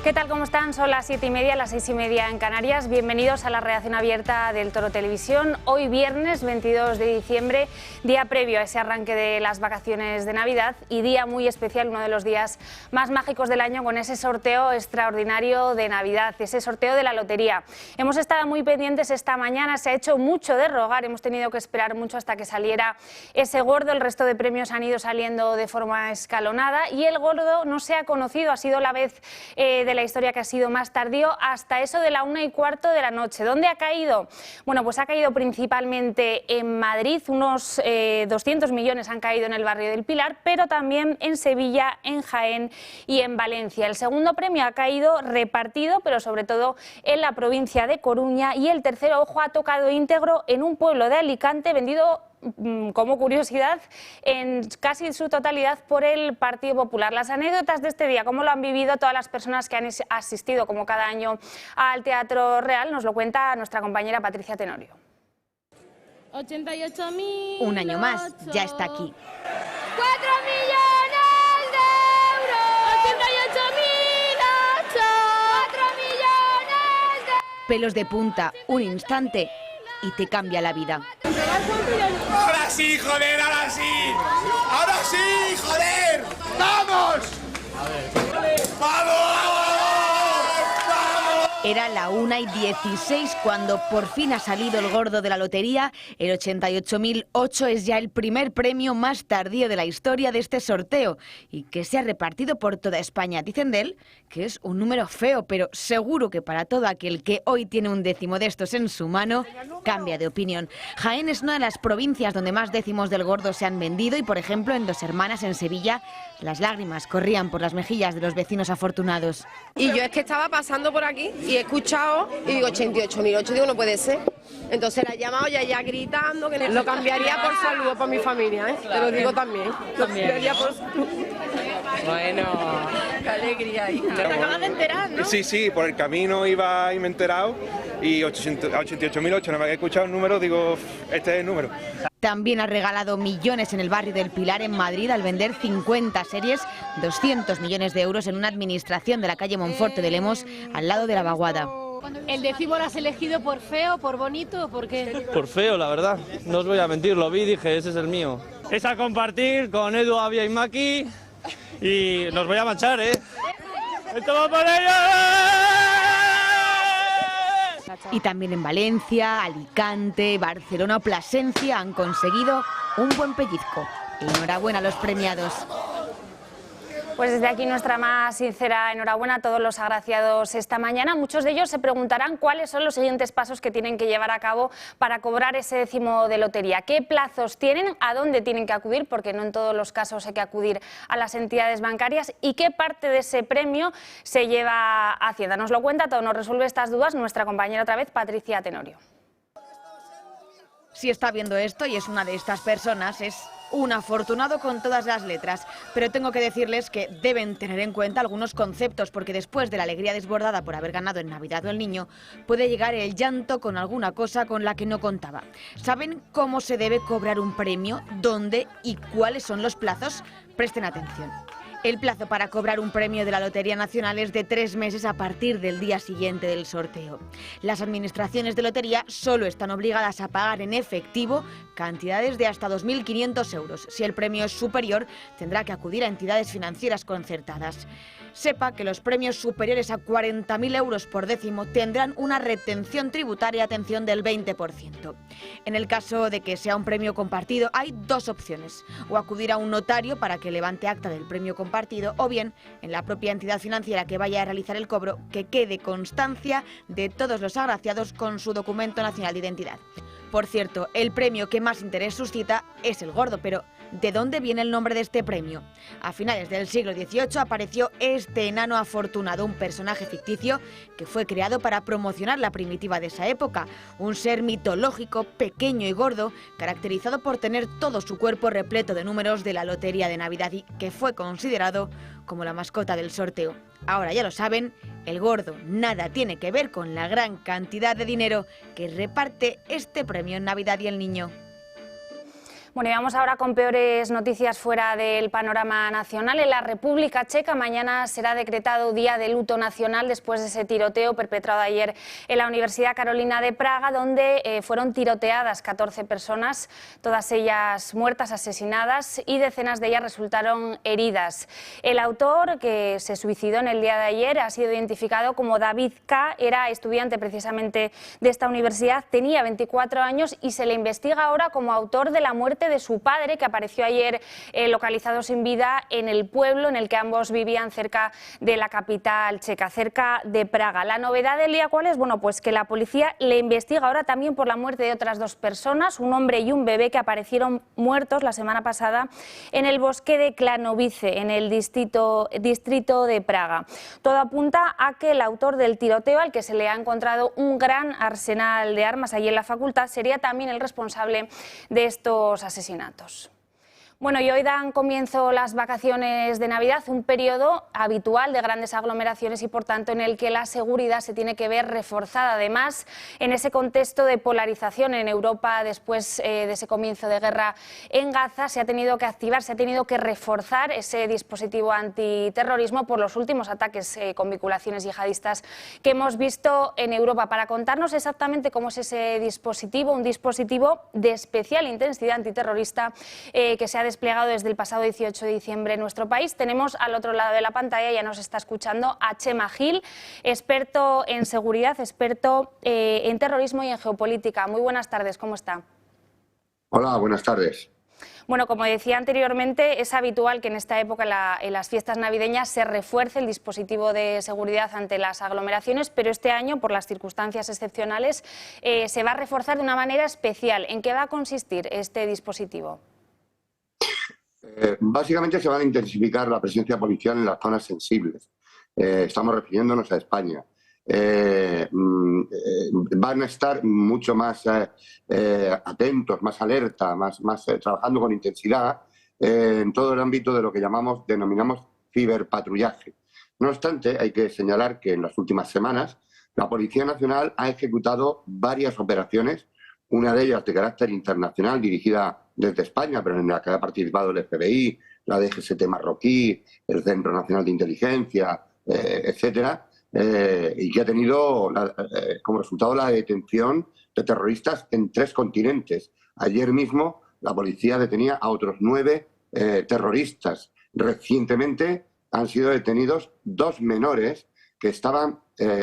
¿Qué tal? ¿Cómo están? Son las 7:30, las 6:30 en Canarias. Bienvenidos a la redacción abierta del Toro Televisión. Hoy viernes 22 de diciembre, día previo a ese arranque de las vacaciones de Navidad y día muy especial, uno de los días más mágicos del año, con ese sorteo extraordinario de Navidad, ese sorteo de la lotería. Hemos estado muy pendientes esta mañana, se ha hecho mucho de rogar, hemos tenido que esperar mucho hasta que saliera ese gordo. El resto de premios han ido saliendo de forma escalonada y el gordo no se ha conocido, ha sido la vez de la historia que ha sido más tardío, hasta eso de la 1:15 de la noche. ¿Dónde ha caído? Bueno, pues ha caído principalmente en Madrid, unos 200 millones han caído en el barrio del Pilar, pero también en Sevilla, en Jaén y en Valencia. El segundo premio ha caído repartido, pero sobre todo en la provincia de Coruña, y el tercero, ojo, ha tocado íntegro en un pueblo de Alicante, vendido como curiosidad en casi su totalidad por el Partido Popular. Las anécdotas de este día, cómo lo han vivido todas las personas que han asistido como cada año al Teatro Real, nos lo cuenta nuestra compañera Patricia Tenorio. 88.000. Un año más, ya está aquí. 4 millones de euros. 88.008. 4 millones de... Pelos de punta, un instante y te cambia la vida. ¡Ahora sí, joder! ¡Ahora sí! ¡Ahora sí, joder! ¡Vamos! ¡Vamos! Era la 1:16 cuando por fin ha salido el gordo de la lotería. El 88.008 es ya el primer premio más tardío de la historia de este sorteo y que se ha repartido por toda España. Dicen de él que es un número feo, pero seguro que para todo aquel que hoy tiene un décimo de estos en su mano, cambia de opinión. Jaén es una de las provincias donde más décimos del gordo se han vendido y, por ejemplo, en Dos Hermanas, en Sevilla, las lágrimas corrían por las mejillas de los vecinos afortunados. Y yo es que estaba pasando por aquí y he escuchado y digo 88.008, digo no puede ser. Entonces la he llamado ya gritando que lo cambiaría por salud para mi familia, ¿eh? Te lo digo también. Lo cambiaría por salud. Bueno, Qué alegría, hija. Te acabas de enterar, ¿no? Sí, por el camino iba y me he enterado y 88.008, no me había escuchado el número, digo, este es el número. También ha regalado millones en el barrio del Pilar, en Madrid, al vender 50 series, 200 millones de euros en una administración de la calle Monforte de Lemos, al lado de la Vaguada. ¿El décimo lo has elegido por feo, por bonito o por qué? Por feo, la verdad. No os voy a mentir, lo vi y dije, ese es el mío. Es a compartir con Edu, Avia y Maki y nos voy a manchar, ¿eh? ¡Esto va por ellos! Y también en Valencia, Alicante, Barcelona o Plasencia han conseguido un buen pellizco. Enhorabuena a los premiados. Pues desde aquí nuestra más sincera enhorabuena a todos los agraciados esta mañana. Muchos de ellos se preguntarán cuáles son los siguientes pasos que tienen que llevar a cabo para cobrar ese décimo de lotería. ¿Qué plazos tienen? ¿A dónde tienen que acudir? Porque no en todos los casos hay que acudir a las entidades bancarias. ¿Y qué parte de ese premio se lleva a Hacienda? Nos lo cuenta todo, nos resuelve estas dudas nuestra compañera otra vez, Patricia Tenorio. Si está viendo esto y es una de estas personas, es un afortunado con todas las letras, pero tengo que decirles que deben tener en cuenta algunos conceptos, porque después de la alegría desbordada por haber ganado en Navidad o el niño, puede llegar el llanto con alguna cosa con la que no contaba. ¿Saben cómo se debe cobrar un premio? ¿Dónde? ¿Y cuáles son los plazos? Presten atención. El plazo para cobrar un premio de la Lotería Nacional es de 3 meses a partir del día siguiente del sorteo. Las administraciones de lotería solo están obligadas a pagar en efectivo cantidades de hasta 2.500 euros. Si el premio es superior, tendrá que acudir a entidades financieras concertadas. Sepa que los premios superiores a 40.000 euros por décimo tendrán una retención tributaria, atención, del 20%. En el caso de que sea un premio compartido, hay dos opciones: o acudir a un notario para que levante acta del premio compartido, o bien, en la propia entidad financiera que vaya a realizar el cobro, que quede constancia de todos los agraciados con su documento nacional de identidad. Por cierto, el premio que más interés suscita es el gordo, pero ¿de dónde viene el nombre de este premio? A finales del siglo XVIII apareció este enano afortunado, un personaje ficticio que fue creado para promocionar la primitiva de esa época. Un ser mitológico, pequeño y gordo, caracterizado por tener todo su cuerpo repleto de números de la lotería de Navidad y que fue considerado como la mascota del sorteo. Ahora ya lo saben, el gordo nada tiene que ver con la gran cantidad de dinero que reparte este premio en Navidad y el niño. Bueno, y vamos ahora con peores noticias fuera del panorama nacional. En la República Checa mañana será decretado Día de Luto Nacional después de ese tiroteo perpetrado ayer en la Universidad Carolina de Praga, donde fueron tiroteadas 14 personas, todas ellas muertas, asesinadas, y decenas de ellas resultaron heridas. El autor, que se suicidó en el día de ayer, ha sido identificado como David K. Era estudiante precisamente de esta universidad, tenía 24 años y se le investiga ahora como autor de la muerte de su padre, que apareció ayer localizado sin vida en el pueblo en el que ambos vivían cerca de la capital checa, cerca de Praga. La novedad del día, ¿cuál es? Bueno, pues que la policía le investiga ahora también por la muerte de otras dos personas, un hombre y un bebé, que aparecieron muertos la semana pasada en el bosque de Klanovice, en el distrito de Praga. Todo apunta a que el autor del tiroteo, al que se le ha encontrado un gran arsenal de armas allí en la facultad, sería también el responsable de estos asesinatos. Bueno, y hoy dan comienzo las vacaciones de Navidad, un periodo habitual de grandes aglomeraciones y por tanto en el que la seguridad se tiene que ver reforzada. Además, en ese contexto de polarización en Europa después de ese comienzo de guerra en Gaza, se ha tenido que activar, se ha tenido que reforzar ese dispositivo antiterrorismo por los últimos ataques con vinculaciones yihadistas que hemos visto en Europa. Para contarnos exactamente cómo es ese dispositivo, un dispositivo de especial intensidad antiterrorista que se ha desplegado desde el pasado 18 de diciembre en nuestro país. Tenemos al otro lado de la pantalla, ya nos está escuchando, a Chema Gil, experto en seguridad, experto en terrorismo y en geopolítica. Muy buenas tardes, ¿cómo está? Hola, buenas tardes. Bueno, como decía anteriormente, es habitual que en esta época, en las fiestas navideñas, se refuerce el dispositivo de seguridad ante las aglomeraciones, pero este año, por las circunstancias excepcionales, se va a reforzar de una manera especial. ¿En qué va a consistir este dispositivo? Básicamente se va a intensificar la presencia policial en las zonas sensibles. Estamos refiriéndonos a España. Van a estar mucho más atentos, más alerta, más trabajando con intensidad en todo el ámbito de lo que denominamos ciberpatrullaje. No obstante, hay que señalar que en las últimas semanas la Policía Nacional ha ejecutado varias operaciones, una de ellas de carácter internacional dirigida desde España, pero en la que ha participado el FBI, la DGST marroquí, el Centro Nacional de Inteligencia, etcétera, y que ha tenido como resultado la detención de terroristas en 3 continentes. Ayer mismo la policía detenía a otros 9 terroristas. Recientemente han sido detenidos 2 menores que estaban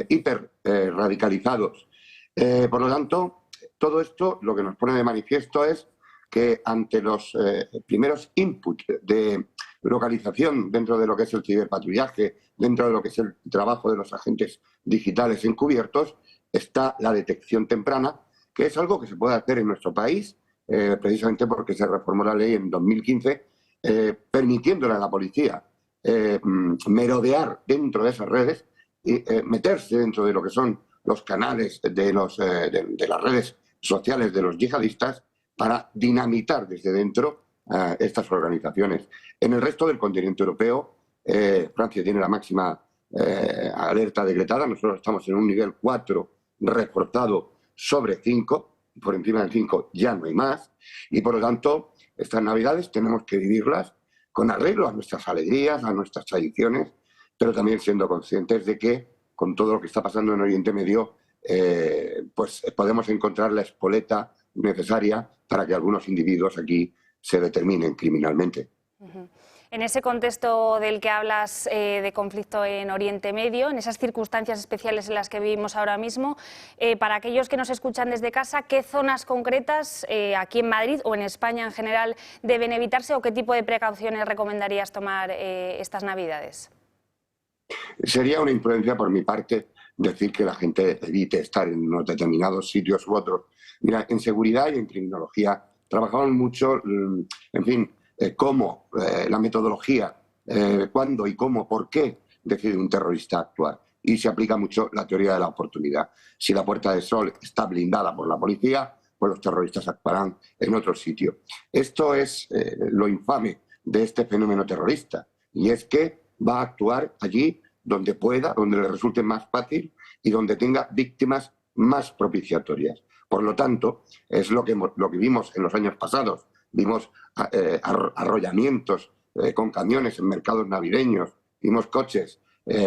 hiperradicalizados. Por lo tanto, todo esto lo que nos pone de manifiesto es que ante los primeros inputs de localización dentro de lo que es el ciberpatrullaje, dentro de lo que es el trabajo de los agentes digitales encubiertos, está la detección temprana, que es algo que se puede hacer en nuestro país, precisamente porque se reformó la ley en 2015, permitiéndole a la policía merodear dentro de esas redes y meterse dentro de lo que son los canales de las redes sociales de los yihadistas para dinamitar desde dentro estas organizaciones. En el resto del continente europeo, Francia tiene la máxima alerta decretada. Nosotros estamos en un nivel 4 reforzado sobre 5, por encima del 5 ya no hay más, y por lo tanto estas Navidades tenemos que vivirlas con arreglo a nuestras alegrías, a nuestras tradiciones, pero también siendo conscientes de que con todo lo que está pasando en Oriente Medio, pues podemos encontrar la espoleta necesaria para que algunos individuos aquí se determinen criminalmente. En ese contexto del que hablas de conflicto en Oriente Medio, en esas circunstancias especiales en las que vivimos ahora mismo, para aquellos que nos escuchan desde casa, ¿qué zonas concretas aquí en Madrid o en España en general deben evitarse o qué tipo de precauciones recomendarías tomar estas Navidades? Sería una imprudencia por mi parte decir que la gente evite estar en unos determinados sitios u otros. Mira, en seguridad y en criminología trabajamos mucho, en fin, cómo, la metodología, cuándo y cómo, por qué decide un terrorista actuar. Y se aplica mucho la teoría de la oportunidad. Si la Puerta del Sol está blindada por la policía, pues los terroristas actuarán en otro sitio. Esto es lo infame de este fenómeno terrorista, y es que va a actuar allí donde pueda, donde le resulte más fácil y donde tenga víctimas más propiciatorias. Por lo tanto, es lo que vimos en los años pasados, vimos arrollamientos con camiones en mercados navideños, vimos coches,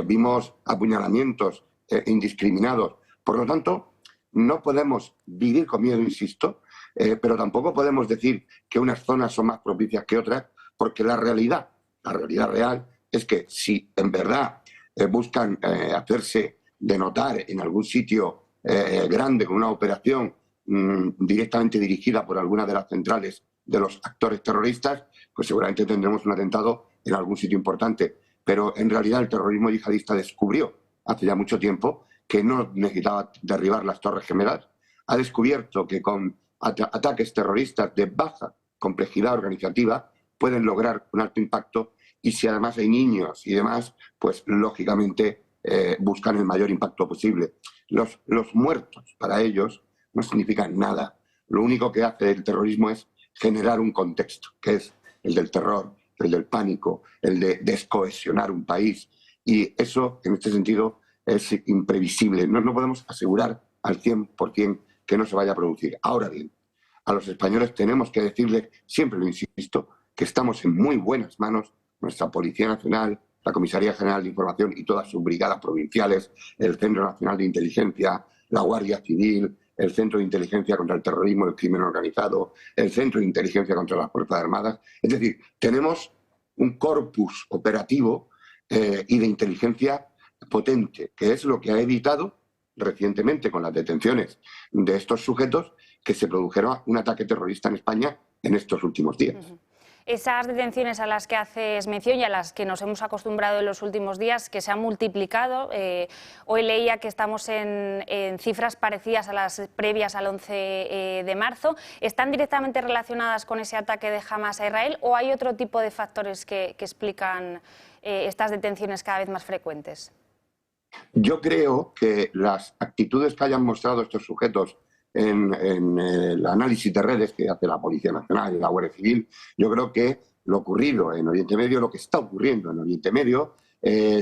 vimos apuñalamientos indiscriminados. Por lo tanto, no podemos vivir con miedo, insisto, pero tampoco podemos decir que unas zonas son más propicias que otras, porque la realidad real es que si en verdad buscan hacerse de notar en algún sitio grande con una operación directamente dirigida por alguna de las centrales de los actores terroristas, pues seguramente tendremos un atentado en algún sitio importante. Pero en realidad el terrorismo yihadista descubrió hace ya mucho tiempo que no necesitaba derribar las Torres Gemelas, ha descubierto que con ataques terroristas de baja complejidad organizativa pueden lograr un alto impacto, y si además hay niños y demás, pues lógicamente buscan el mayor impacto posible. Los muertos para ellos no significan nada. Lo único que hace el terrorismo es generar un contexto, que es el del terror, el del pánico, el de descohesionar un país. Y eso, en este sentido, es imprevisible. No podemos asegurar al 100% que no se vaya a producir. Ahora bien, a los españoles tenemos que decirles, siempre lo insisto, que estamos en muy buenas manos, nuestra Policía Nacional, la Comisaría General de Información y todas sus brigadas provinciales, el Centro Nacional de Inteligencia, la Guardia Civil, el Centro de Inteligencia contra el Terrorismo y el Crimen Organizado, el Centro de Inteligencia contra las Fuerzas Armadas. Es decir, tenemos un corpus operativo y de inteligencia potente, que es lo que ha evitado recientemente con las detenciones de estos sujetos que se produjera un ataque terrorista en España en estos últimos días. Esas detenciones a las que haces mención y a las que nos hemos acostumbrado en los últimos días, que se han multiplicado, hoy leía que estamos en cifras parecidas a las previas al 11 de marzo, ¿están directamente relacionadas con ese ataque de Hamas a Israel o hay otro tipo de factores que explican estas detenciones cada vez más frecuentes? Yo creo que las actitudes que hayan mostrado estos sujetos en el análisis de redes que hace la Policía Nacional y la Guardia Civil, yo creo que lo ocurrido en Oriente Medio, lo que está ocurriendo en Oriente Medio,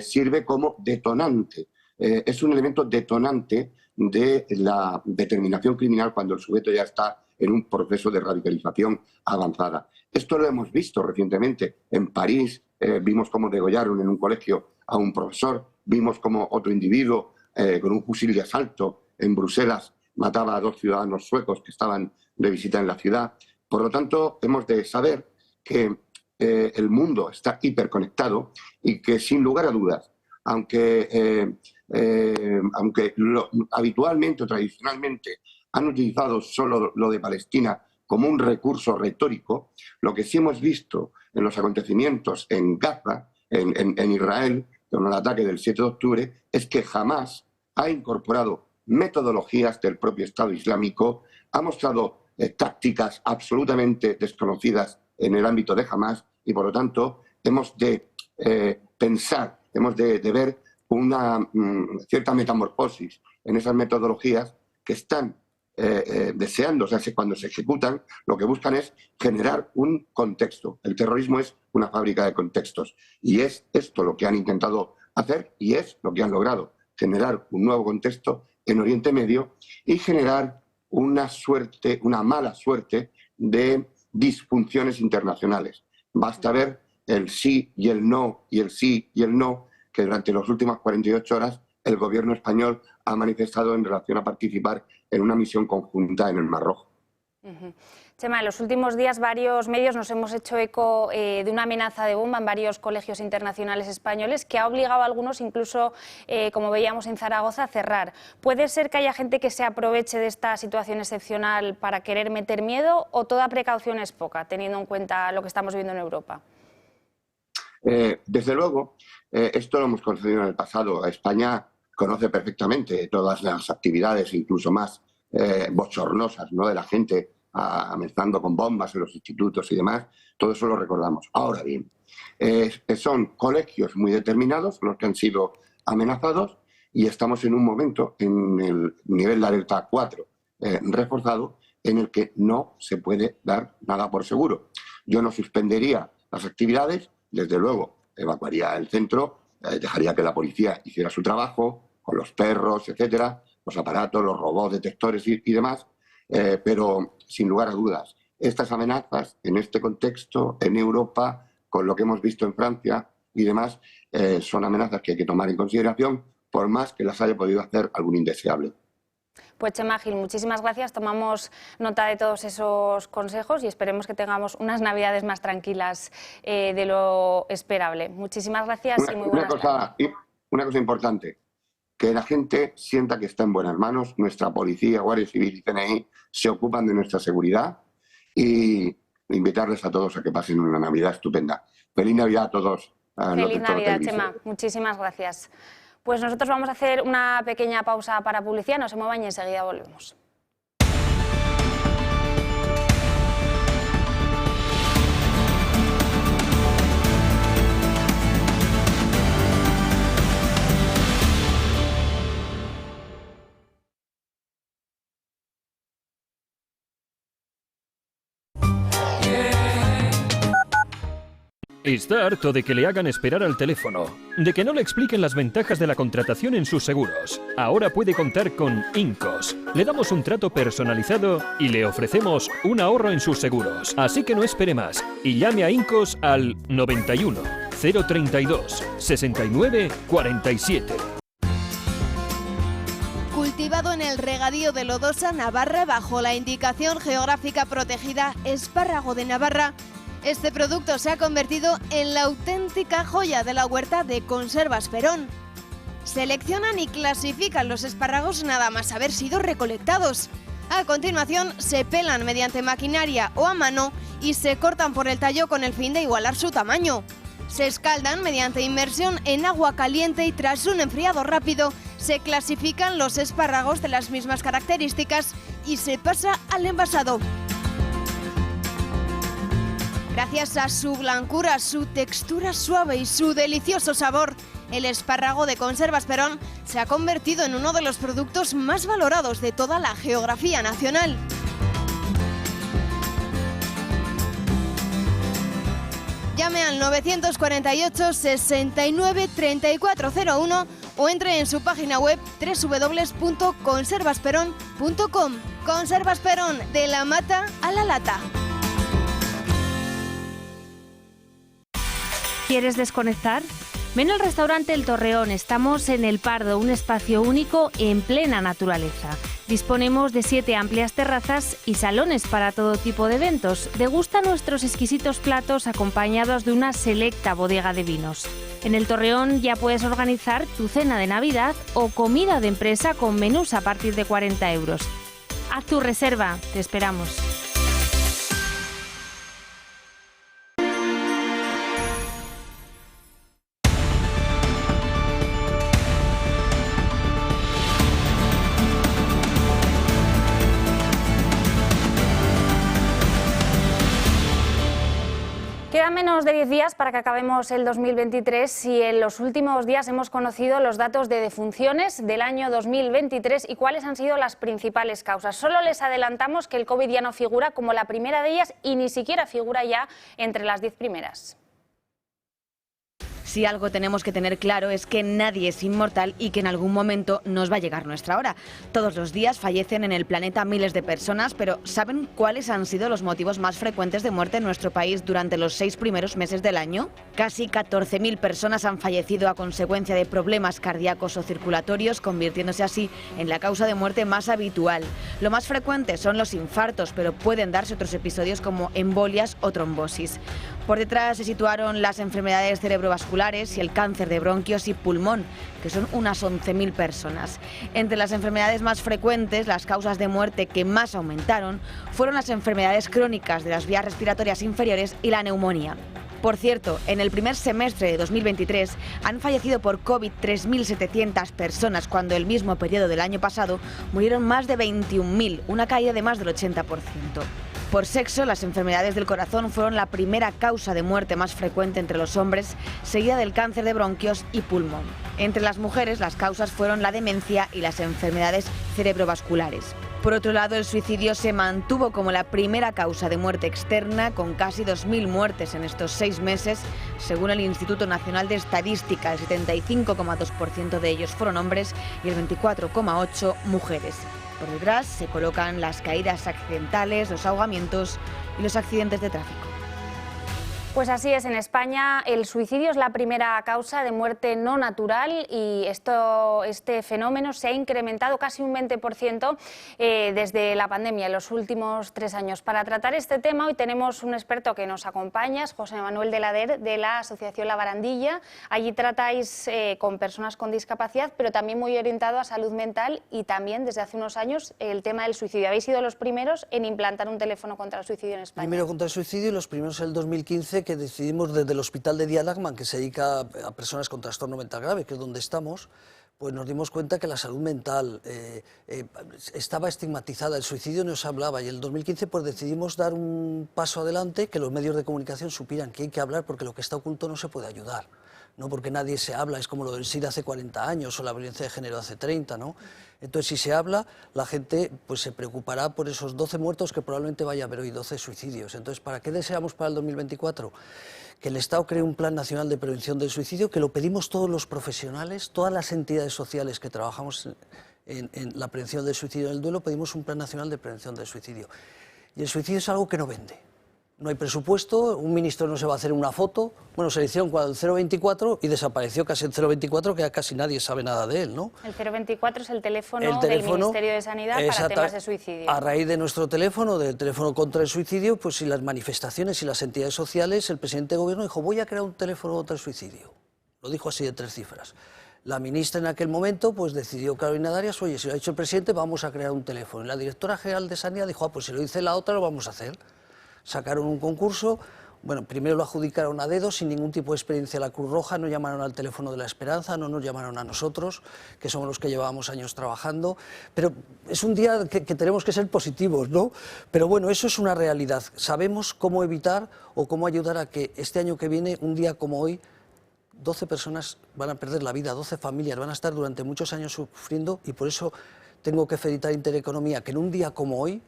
sirve como detonante. Es un elemento detonante de la determinación criminal cuando el sujeto ya está en un proceso de radicalización avanzada. Esto lo hemos visto recientemente en París, vimos cómo degollaron en un colegio a un profesor, vimos cómo otro individuo con un fusil de asalto en Bruselas mataba a 2 ciudadanos suecos que estaban de visita en la ciudad. Por lo tanto, hemos de saber que el mundo está hiperconectado y que, sin lugar a dudas, aunque habitualmente o tradicionalmente han utilizado solo lo de Palestina como un recurso retórico, lo que sí hemos visto en los acontecimientos en Gaza, en Israel, con el ataque del 7 de octubre, es que Hamás ha incorporado metodologías del propio Estado Islámico, ha mostrado tácticas absolutamente desconocidas en el ámbito de Hamás y, por lo tanto, hemos de pensar, hemos de ver una cierta metamorfosis en esas metodologías que están deseando, o sea, cuando se ejecutan, lo que buscan es generar un contexto. El terrorismo es una fábrica de contextos y es esto lo que han intentado hacer y es lo que han logrado, generar un nuevo contexto en Oriente Medio y generar una mala suerte de disfunciones internacionales. Basta ver el sí y el no y el sí y el no que durante las últimas 48 horas el gobierno español ha manifestado en relación a participar en una misión conjunta en el Mar Rojo. Chema, en los últimos días varios medios nos hemos hecho eco de una amenaza de bomba en varios colegios internacionales españoles que ha obligado a algunos, incluso como veíamos en Zaragoza, a cerrar. ¿Puede ser que haya gente que se aproveche de esta situación excepcional para querer meter miedo o toda precaución es poca, teniendo en cuenta lo que estamos viendo en Europa? Desde luego, esto lo hemos conocido en el pasado. España conoce perfectamente todas las actividades, incluso más bochornosas, ¿no?, de la gente amenazando con bombas en los institutos y demás. Todo eso lo recordamos. Ahora bien, son colegios muy determinados los que han sido amenazados y estamos en un momento, en el nivel de alerta 4 reforzado, en el que no se puede dar nada por seguro. Yo no suspendería las actividades, desde luego evacuaría el centro, dejaría que la policía hiciera su trabajo con los perros, etcétera, los aparatos, los robots detectores y demás, pero sin lugar a dudas, estas amenazas, en este contexto, en Europa, con lo que hemos visto en Francia y demás, son amenazas que hay que tomar en consideración, por más que las haya podido hacer algún indeseable. Pues Chema Gil, muchísimas gracias. Tomamos nota de todos esos consejos y esperemos que tengamos unas Navidades más tranquilas de lo esperable. Muchísimas gracias y muy buenas tardes. Una cosa importante, que la gente sienta que está en buenas manos. Nuestra policía, Guardia Civil y CNI se ocupan de nuestra seguridad y invitarles a todos a que pasen una Navidad estupenda. Feliz Navidad a todos. Feliz Navidad, Chema. Muchísimas gracias. Pues nosotros vamos a hacer una pequeña pausa para publicidad, no se muevan y enseguida volvemos. Está harto de que le hagan esperar al teléfono, de que no le expliquen las ventajas de la contratación en sus seguros. Ahora puede contar con Incos. Le damos un trato personalizado y le ofrecemos un ahorro en sus seguros. Así que no espere más y llame a Incos al 91 032 69 47. Cultivado en el regadío de Lodosa, Navarra, bajo la indicación geográfica protegida Espárrago de Navarra, este producto se ha convertido en la auténtica joya de la huerta de Conservas Perón. Seleccionan y clasifican los espárragos nada más haber sido recolectados. A continuación se pelan mediante maquinaria o a mano y se cortan por el tallo con el fin de igualar su tamaño. Se escaldan mediante inmersión en agua caliente y tras un enfriado rápido se clasifican los espárragos de las mismas características y se pasa al envasado. Gracias a su blancura, su textura suave y su delicioso sabor, el espárrago de Conservas Perón se ha convertido en uno de los productos más valorados de toda la geografía nacional. Llame al 948 69 3401 o entre en su página web www.conservasperón.com. Conservas Perón, de la mata a la lata. ¿Quieres desconectar? Ven al restaurante El Torreón. Estamos en El Pardo, un espacio único en plena naturaleza. Disponemos de 7 amplias terrazas y salones para todo tipo de eventos. Degusta nuestros exquisitos platos acompañados de una selecta bodega de vinos. En El Torreón ya puedes organizar tu cena de Navidad o comida de empresa con menús a partir de 40 euros. Haz tu reserva, te esperamos. Quedan menos de 10 días para que acabemos el 2023 y en los últimos días hemos conocido los datos de defunciones del año 2023 y cuáles han sido las principales causas. Solo les adelantamos que el COVID ya no figura como la primera de ellas y ni siquiera figura ya entre las 10 primeras. Si algo tenemos que tener claro es que nadie es inmortal y que en algún momento nos va a llegar nuestra hora. Todos los días fallecen en el planeta miles de personas, pero ¿saben cuáles han sido los motivos más frecuentes de muerte en nuestro país durante los 6 primeros meses del año? Casi 14.000 personas han fallecido a consecuencia de problemas cardíacos o circulatorios, convirtiéndose así en la causa de muerte más habitual. Lo más frecuente son los infartos, pero pueden darse otros episodios como embolias o trombosis. Por detrás se situaron las enfermedades cerebrovasculares y el cáncer de bronquios y pulmón, que son unas 11.000 personas. Entre las enfermedades más frecuentes, las causas de muerte que más aumentaron fueron las enfermedades crónicas de las vías respiratorias inferiores y la neumonía. Por cierto, en el primer semestre de 2023 han fallecido por COVID 3.700 personas, cuando el mismo periodo del año pasado murieron más de 21.000, una caída de más del 80%. Por sexo, las enfermedades del corazón fueron la primera causa de muerte más frecuente entre los hombres, seguida del cáncer de bronquios y pulmón. Entre las mujeres, las causas fueron la demencia y las enfermedades cerebrovasculares. Por otro lado, el suicidio se mantuvo como la primera causa de muerte externa, con casi 2.000 muertes en estos 6 meses. Según el Instituto Nacional de Estadística, el 75,2% de ellos fueron hombres y el 24,8% mujeres. Por detrás se colocan las caídas accidentales, los ahogamientos y los accidentes de tráfico. Pues así es, en España el suicidio es la primera causa de muerte no natural y este fenómeno se ha incrementado casi un 20% desde la pandemia en los últimos 3 años. Para tratar este tema hoy tenemos un experto que nos acompaña, es José Manuel de Lader, de la Asociación La Barandilla. Allí tratáis con personas con discapacidad, pero también muy orientado a salud mental y también desde hace unos años el tema del suicidio. Habéis sido los primeros en implantar un teléfono contra el suicidio en España. Primero contra el suicidio y los primeros en el 2015 que decidimos desde el Hospital de Dialagman, que se dedica a personas con trastorno mental grave, que es donde estamos, pues nos dimos cuenta que la salud mental estaba estigmatizada, el suicidio no se hablaba, y en el 2015 pues decidimos dar un paso adelante, que los medios de comunicación supieran que hay que hablar porque lo que está oculto no se puede ayudar. No porque nadie se habla, es como lo del SIDA hace 40 años o la violencia de género hace 30, ¿no? Entonces, si se habla, la gente pues se preocupará por esos 12 muertos que probablemente vaya a haber hoy, 12 suicidios. Entonces, ¿para qué deseamos para el 2024? Que el Estado cree un Plan Nacional de Prevención del Suicidio, que lo pedimos todos los profesionales, todas las entidades sociales que trabajamos en la prevención del suicidio y el duelo, pedimos un Plan Nacional de Prevención del Suicidio. Y el suicidio es algo que no vende. No hay presupuesto, un ministro no se va a hacer una foto. Bueno, se le hicieron cuando el 024 y desapareció casi el 024, que ya casi nadie sabe nada de él, ¿no? El 024 es el teléfono del Ministerio de Sanidad para temas de suicidio. A raíz de nuestro teléfono, del teléfono contra el suicidio, pues y las manifestaciones y las entidades sociales, el presidente de gobierno dijo, voy a crear un teléfono contra el suicidio. Lo dijo así de 3 cifras. La ministra en aquel momento pues decidió, Carolina Darias, oye, si lo ha dicho el presidente, vamos a crear un teléfono. Y la directora general de Sanidad dijo, pues si lo dice la otra, lo vamos a hacer. Sacaron un concurso, bueno, primero lo adjudicaron a dedo, sin ningún tipo de experiencia a la Cruz Roja, no llamaron al teléfono de la esperanza, no nos llamaron a nosotros, que somos los que llevábamos años trabajando, pero es un día que tenemos que ser positivos, ¿no? Pero bueno, eso es una realidad. Sabemos cómo evitar o cómo ayudar a que este año que viene, un día como hoy, 12 personas van a perder la vida, 12 familias van a estar durante muchos años sufriendo, y por eso tengo que felicitar a Intereconomía, que en un día como hoy,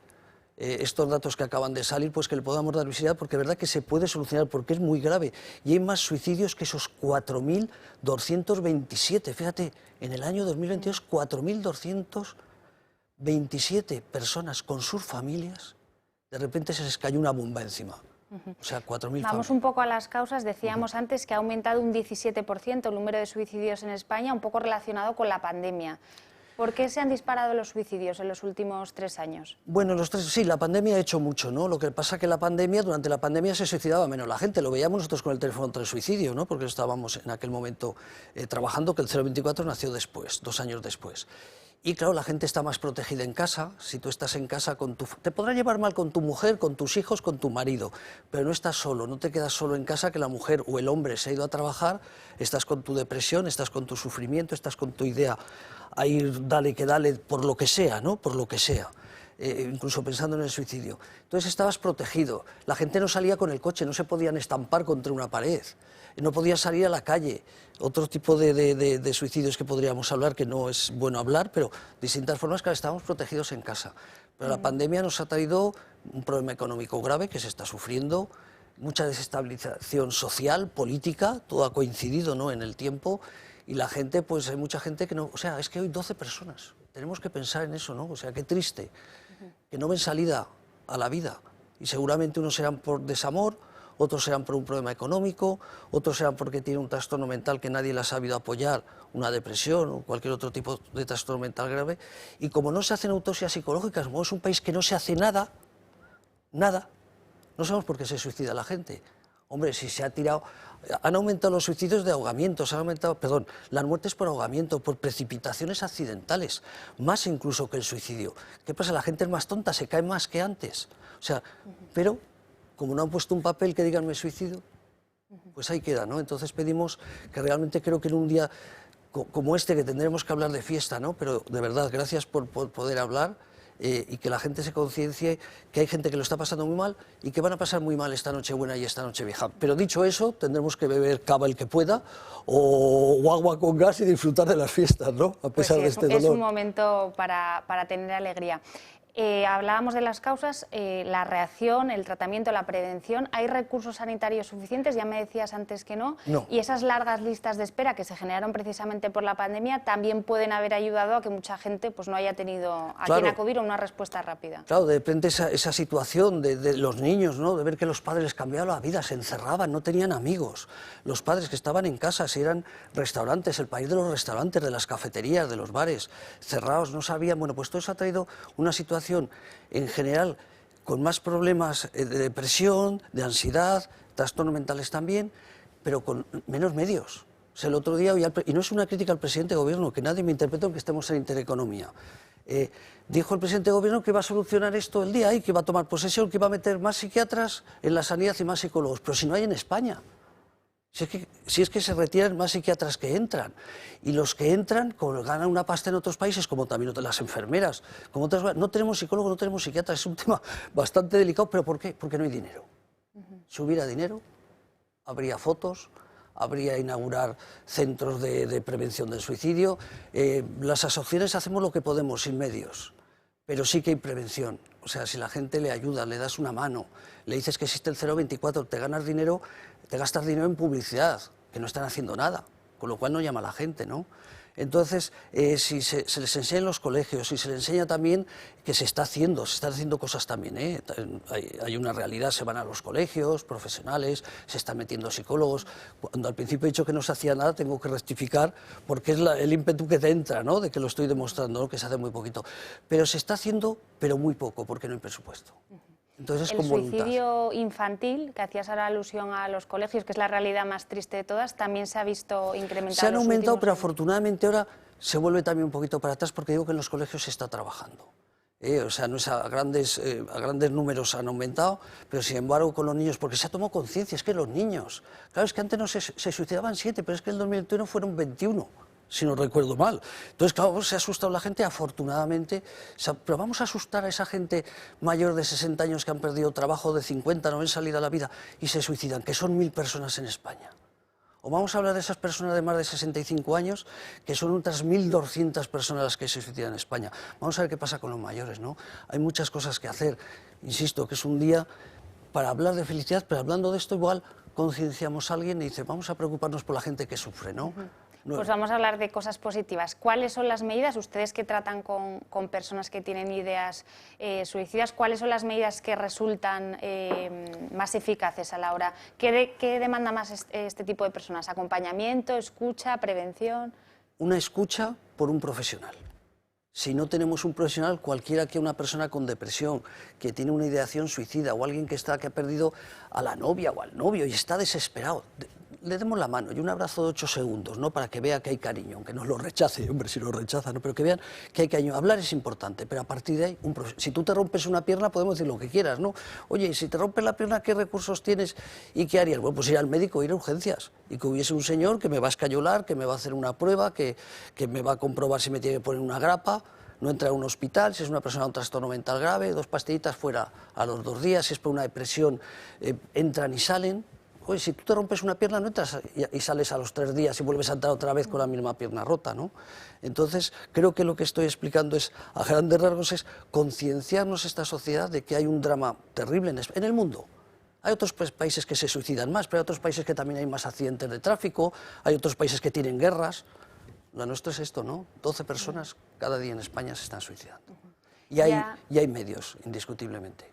estos datos que acaban de salir, pues que le podamos dar visibilidad, porque es verdad que se puede solucionar, porque es muy grave. Y hay más suicidios que esos 4.227. Fíjate, en el año 2022, 4.227 personas con sus familias, de repente se les cayó una bomba encima. O sea, 4.000 Vamos un poco a las causas. Decíamos antes que ha aumentado un 17% el número de suicidios en España, un poco relacionado con la pandemia. ¿Por qué se han disparado los suicidios en los últimos 3 años? Bueno, sí, la pandemia ha hecho mucho, ¿no? Lo que pasa es que durante la pandemia se suicidaba menos la gente, lo veíamos nosotros con el teléfono contra el suicidio, ¿no? Porque estábamos en aquel momento trabajando, que el 024 nació después, 2 años después. Y claro, la gente está más protegida en casa. Si tú estás en casa te podrá llevar mal con tu mujer, con tus hijos, con tu marido, pero no estás solo, no te quedas solo en casa, que la mujer o el hombre se ha ido a trabajar, estás con tu depresión, estás con tu sufrimiento, estás con tu idea a ir dale que dale por lo que sea, ¿no? Por lo que sea. Incluso pensando en el suicidio. Entonces estabas protegido, la gente no salía con el coche, no se podían estampar contra una pared, no podías salir a la calle. Otro tipo de suicidios que podríamos hablar, que no es bueno hablar, pero distintas formas, que estábamos protegidos en casa. Pero la pandemia nos ha traído un problema económico grave que se está sufriendo, mucha desestabilización social, política, todo ha coincidido, ¿no?, en el tiempo, y la gente, pues hay mucha gente que no... O sea, es que hoy 12 personas, tenemos que pensar en eso, ¿no? O sea, qué triste, que no ven salida a la vida, y seguramente unos serán por desamor, otros serán por un problema económico, otros serán porque tienen un trastorno mental que nadie les ha sabido apoyar, una depresión o cualquier otro tipo de trastorno mental grave, y como no se hacen autopsias psicológicas, como es un país que no se hace nada, no sabemos por qué se suicida la gente. Hombre, si se ha tirado... Han aumentado los suicidios de ahogamientos, las muertes por ahogamiento, por precipitaciones accidentales, más incluso que el suicidio. ¿Qué pasa? La gente es más tonta, se cae más que antes. O sea, pero como no han puesto un papel que digan me suicido, pues ahí queda, ¿no? Entonces pedimos que realmente, creo que en un día como este, que tendremos que hablar de fiesta, ¿no? Pero de verdad, gracias por poder hablar. Y que la gente se conciencie que hay gente que lo está pasando muy mal y que van a pasar muy mal esta Nochebuena y esta Nochevieja. Pero dicho eso, tendremos que beber cava el que pueda o agua con gas y disfrutar de las fiestas, ¿no? A pesar de este dolor. Es un momento para tener alegría. Hablábamos de las causas, la reacción, el tratamiento, la prevención. ¿Hay recursos sanitarios suficientes? Ya me decías antes que no. No. Y esas largas listas de espera que se generaron precisamente por la pandemia también pueden haber ayudado a que mucha gente pues, no haya tenido a quien acudir a una respuesta rápida. Claro, de repente esa situación de los niños, ¿no? De ver que los padres les cambiaban la vida, se encerraban, no tenían amigos. Los padres que estaban en casa, si eran restaurantes, el país de los restaurantes, de las cafeterías, de los bares, cerrados, no sabían. Bueno, pues todo eso ha traído una situación en general con más problemas de depresión, de ansiedad, trastornos mentales también, pero con menos medios. O sea, el otro día, y no es una crítica al presidente de gobierno, que nadie me interprete que estemos en Intereconomía. Dijo el presidente de gobierno que iba a solucionar esto el día y que iba a tomar posesión, que iba a meter más psiquiatras en la sanidad y más psicólogos, pero si no hay en España. Si es que se retiran más psiquiatras que entran, y los que entran ganan una pasta en otros países, como también las enfermeras, como otras, no tenemos psicólogos, no tenemos psiquiatras, es un tema bastante delicado, pero ¿por qué? Porque no hay dinero. Si hubiera dinero, habría fotos, habría inaugurar centros de prevención del suicidio. Las asociaciones hacemos lo que podemos sin medios, pero sí que hay prevención. O sea, si la gente le ayuda, le das una mano, le dices que existe el 024, te gastas dinero en publicidad, que no están haciendo nada, con lo cual no llama a la gente, ¿no? Entonces, si se les enseña en los colegios, si se les enseña también que se están haciendo cosas también, ¿eh? Hay una realidad, se van a los colegios profesionales, se están metiendo psicólogos. Cuando al principio he dicho que no se hacía nada, tengo que rectificar, porque es el ímpetu que te entra, ¿no? De que lo estoy demostrando, ¿no? Que se hace muy poquito. Pero se está haciendo, pero muy poco, porque no hay presupuesto. Entonces, el suicidio infantil, que hacías ahora alusión a los colegios, que es la realidad más triste de todas, también se ha visto incrementado. Se han aumentado, pero afortunadamente ahora se vuelve también un poquito para atrás, porque digo que en los colegios se está trabajando. O sea, no es a grandes números han aumentado, pero sin embargo con los niños, porque se ha tomado conciencia, es que los niños, claro, es que antes no se suicidaban 7, pero es que en el 2021 fueron 21. Si no recuerdo mal. Entonces, claro, se ha asustado la gente, afortunadamente, pero vamos a asustar a esa gente mayor de 60 años que han perdido trabajo, de 50, no ven salida a la vida y se suicidan, que son 1000 personas en España. O vamos a hablar de esas personas de más de 65 años, que son otras 1200 personas las que se suicidan en España. Vamos a ver qué pasa con los mayores, ¿no? Hay muchas cosas que hacer. Insisto, que es un día para hablar de felicidad, pero hablando de esto igual concienciamos a alguien y dice, vamos a preocuparnos por la gente que sufre, ¿no? Pues vamos a hablar de cosas positivas. ¿Cuáles son las medidas, ustedes que tratan con personas que tienen ideas suicidas, cuáles son las medidas que resultan más eficaces a la hora? ¿Qué demanda más este tipo de personas? ¿Acompañamiento, escucha, prevención? Una escucha por un profesional. Si no tenemos un profesional, cualquiera que una persona con depresión, que tiene una ideación suicida, o alguien que ha perdido a la novia o al novio y está desesperado, le demos la mano y un abrazo de 8 segundos, ¿no? Para que vea que hay cariño, aunque no lo rechace, hombre, si lo rechaza, ¿no? Pero que vean que hay cariño. Hablar es importante, pero a partir de ahí, si tú te rompes una pierna, podemos decir lo que quieras, ¿no? Oye, si te rompes la pierna, ¿qué recursos tienes y qué harías? Bueno, pues ir al médico, ir a urgencias, y que hubiese un señor que me va a escayolar, que me va a hacer una prueba, que me va a comprobar si me tiene que poner una grapa. No entra a un hospital, si es una persona con un trastorno mental grave, 2 pastillitas fuera a los 2 días, si es por una depresión, entran y salen. Oye, si tú te rompes una pierna, no entras y sales a los 3 días y vuelves a entrar otra vez con la misma pierna rota, ¿no? Entonces, creo que lo que estoy explicando es, a grandes rasgos, es concienciarnos esta sociedad de que hay un drama terrible en el mundo. Hay otros países que se suicidan más, pero hay otros países que también hay más accidentes de tráfico, hay otros países que tienen guerras. Lo nuestro es esto, ¿no? 12 personas cada día en España se están suicidando. Y hay medios, indiscutiblemente.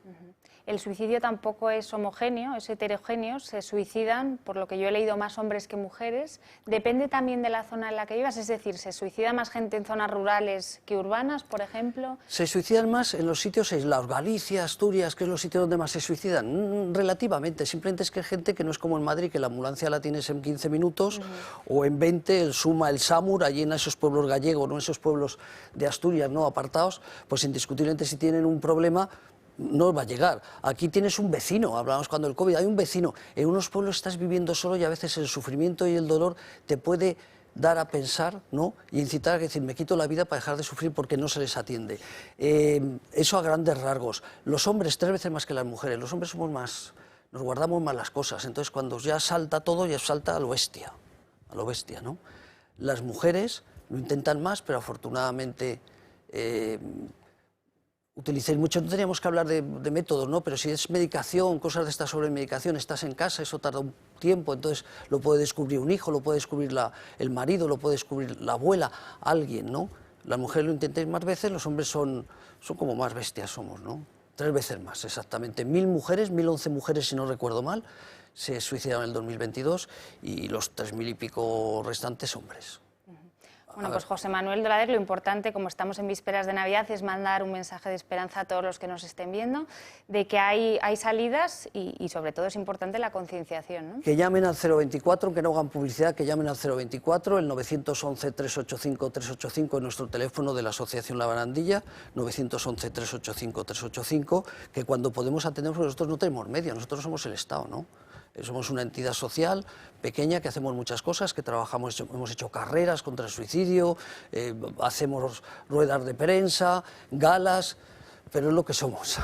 El suicidio tampoco es homogéneo, es heterogéneo, se suicidan, por lo que yo he leído, más hombres que mujeres. Depende también de la zona en la que vivas, es decir, ¿se suicida más gente en zonas rurales que urbanas, por ejemplo? Se suicidan más en los sitios aislados, Galicia, Asturias, que es los sitios donde más se suicidan, relativamente. Simplemente es que hay gente que no es como en Madrid, que la ambulancia la tienes en 15 minutos, o en 20, el Suma, el Samur, allí en esos pueblos gallegos, ¿no? Esos pueblos de Asturias, ¿no? Apartados, pues indiscutiblemente si tienen un problema, no va a llegar. Aquí tienes un vecino, hablamos cuando el COVID, hay un vecino. En unos pueblos estás viviendo solo y a veces el sufrimiento y el dolor te puede dar a pensar, ¿no? Y incitar a decir, me quito la vida para dejar de sufrir porque no se les atiende. Eso a grandes rasgos. Los hombres 3 veces más que las mujeres. Los hombres somos más, nos guardamos más las cosas. Entonces cuando ya salta todo, ya salta a lo bestia, ¿no? Las mujeres lo intentan más, pero afortunadamente utilicéis mucho. No teníamos que hablar de métodos, ¿no? Pero si es medicación, cosas de estas sobre medicación, estás en casa, eso tarda un tiempo, entonces lo puede descubrir un hijo, lo puede descubrir el marido, lo puede descubrir la abuela, alguien, ¿no? Las mujeres lo intentáis más veces, los hombres son como más bestias somos, ¿no? 3 veces más, exactamente. 1000 mujeres, 1011 mujeres, si no recuerdo mal, se suicidaron en el 2022 y los 3000 y pico restantes hombres. Bueno, pues José Manuel Dolader, lo importante, como estamos en vísperas de Navidad, es mandar un mensaje de esperanza a todos los que nos estén viendo, de que hay salidas y sobre todo es importante la concienciación, ¿no? Que llamen al 024, aunque no hagan publicidad, que llamen al 024, el 911-385-385 es nuestro teléfono de la Asociación La Barandilla, 911-385-385, que cuando podemos atender, porque nosotros no tenemos medios, nosotros somos el Estado, ¿no? Somos una entidad social pequeña que hacemos muchas cosas, que trabajamos, hemos hecho carreras contra el suicidio, hacemos ruedas de prensa, galas, pero es lo que somos.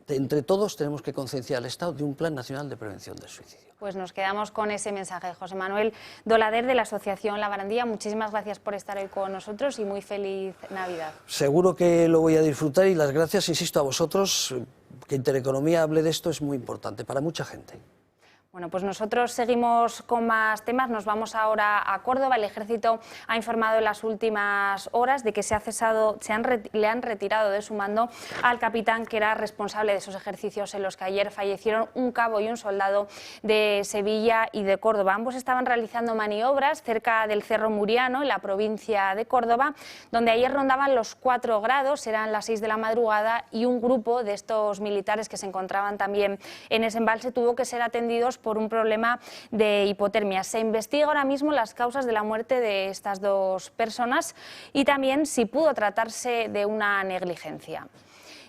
Entre todos tenemos que concienciar al Estado de un Plan Nacional de Prevención del Suicidio. Pues nos quedamos con ese mensaje. José Manuel Dolader, de la Asociación La Barandilla, muchísimas gracias por estar hoy con nosotros y muy feliz Navidad. Seguro que lo voy a disfrutar y las gracias, insisto, a vosotros. Que Intereconomía hable de esto es muy importante para mucha gente. Bueno, pues nosotros seguimos con más temas. Nos vamos ahora a Córdoba. El Ejército ha informado en las últimas horas de que le han retirado de su mando al capitán que era responsable de esos ejercicios en los que ayer fallecieron un cabo y un soldado de Sevilla y de Córdoba. Ambos estaban realizando maniobras cerca del Cerro Muriano, en la provincia de Córdoba, donde ayer rondaban los 4 grados, eran las 6 de la madrugada, y un grupo de estos militares que se encontraban también en ese embalse tuvo que ser atendidos por un problema de hipotermia. Se investiga ahora mismo las causas de la muerte de estas 2 personas y también si pudo tratarse de una negligencia.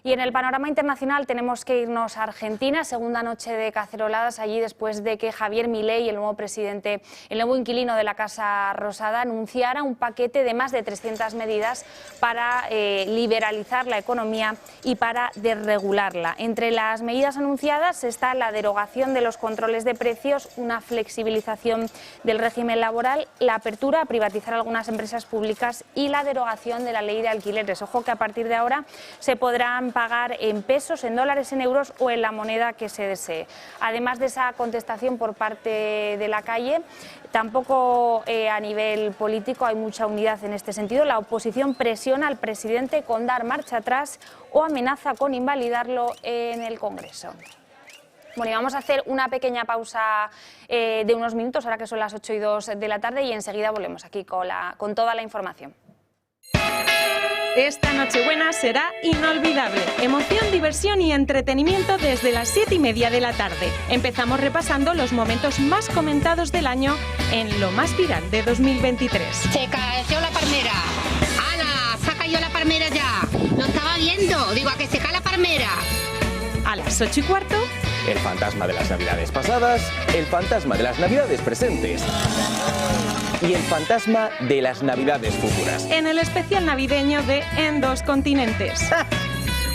Y en el panorama internacional tenemos que irnos a Argentina, segunda noche de caceroladas allí después de que Javier Milei, el nuevo inquilino de la Casa Rosada, anunciara un paquete de más de 300 medidas para liberalizar la economía y para desregularla. Entre las medidas anunciadas está la derogación de los controles de precios, una flexibilización del régimen laboral, la apertura a privatizar algunas empresas públicas y la derogación de la ley de alquileres. Ojo que a partir de ahora se podrán pagar en pesos, en dólares, en euros o en la moneda que se desee. Además de esa contestación por parte de la calle, tampoco a nivel político hay mucha unidad en este sentido. La oposición presiona al presidente con dar marcha atrás o amenaza con invalidarlo en el Congreso. Bueno, y vamos a hacer una pequeña pausa de unos minutos, ahora que son las 8:02 de la tarde, y enseguida volvemos aquí con toda la información. Esta Nochebuena será inolvidable. Emoción, diversión y entretenimiento desde las 7:30 de la tarde. Empezamos repasando los momentos más comentados del año en lo más viral de 2023. Se cayó la palmera. ¡Hala! ¡Se ha caído la palmera ya! ¡Lo estaba viendo! Digo, a que se cae la palmera. A las 8:15... El fantasma de las Navidades pasadas, el fantasma de las Navidades presentes y el fantasma de las Navidades futuras. En el especial navideño de En 2 Continentes.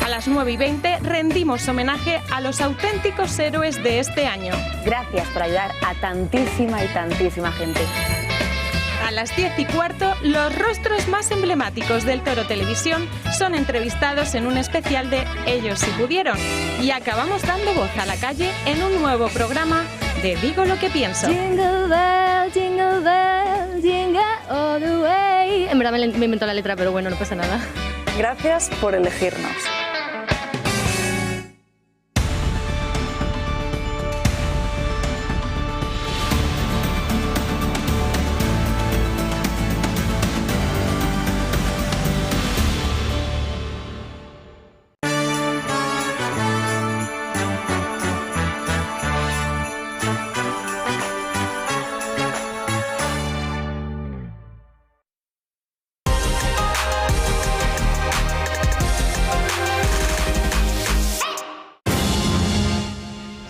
A las 9:20 rendimos homenaje a los auténticos héroes de este año. Gracias por ayudar a tantísima y tantísima gente. A las 10:15, los rostros más emblemáticos del Toro Televisión son entrevistados en un especial de Ellos si pudieron. Y acabamos dando voz a la calle en un nuevo programa de Digo lo que pienso. Jingle bell, jingle bell, jingle all the way. En verdad me inventó la letra, pero bueno, no pasa nada. Gracias por elegirnos.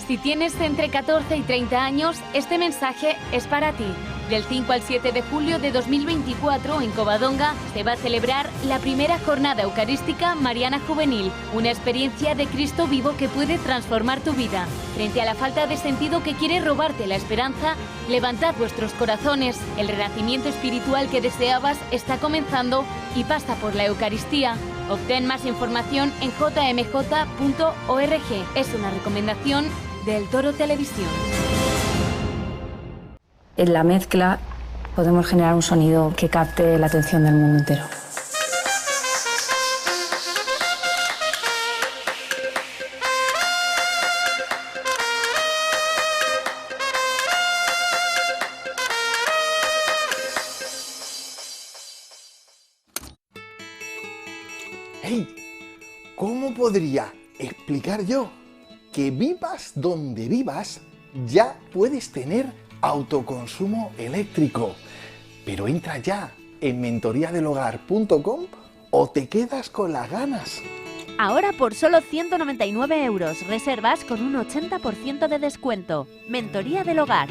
Si tienes entre 14 y 30 años, este mensaje es para ti. Del 5 al 7 de julio de 2024, en Covadonga, se va a celebrar la primera jornada eucarística mariana juvenil, una experiencia de Cristo vivo que puede transformar tu vida. Frente a la falta de sentido que quiere robarte la esperanza, levantad vuestros corazones. El renacimiento espiritual que deseabas está comenzando y pasa por la Eucaristía. Obtén más información en jmj.org. Es una recomendación del Toro Televisión. En la mezcla podemos generar un sonido que capte la atención del mundo entero. ¡Hey! ¿Cómo podría explicar yo que vivas donde vivas ya puedes tener autoconsumo eléctrico? Pero entra ya en mentoriadelhogar.com o te quedas con las ganas. Ahora por solo 199 euros, reservas con un 80% de descuento. Mentoría del Hogar.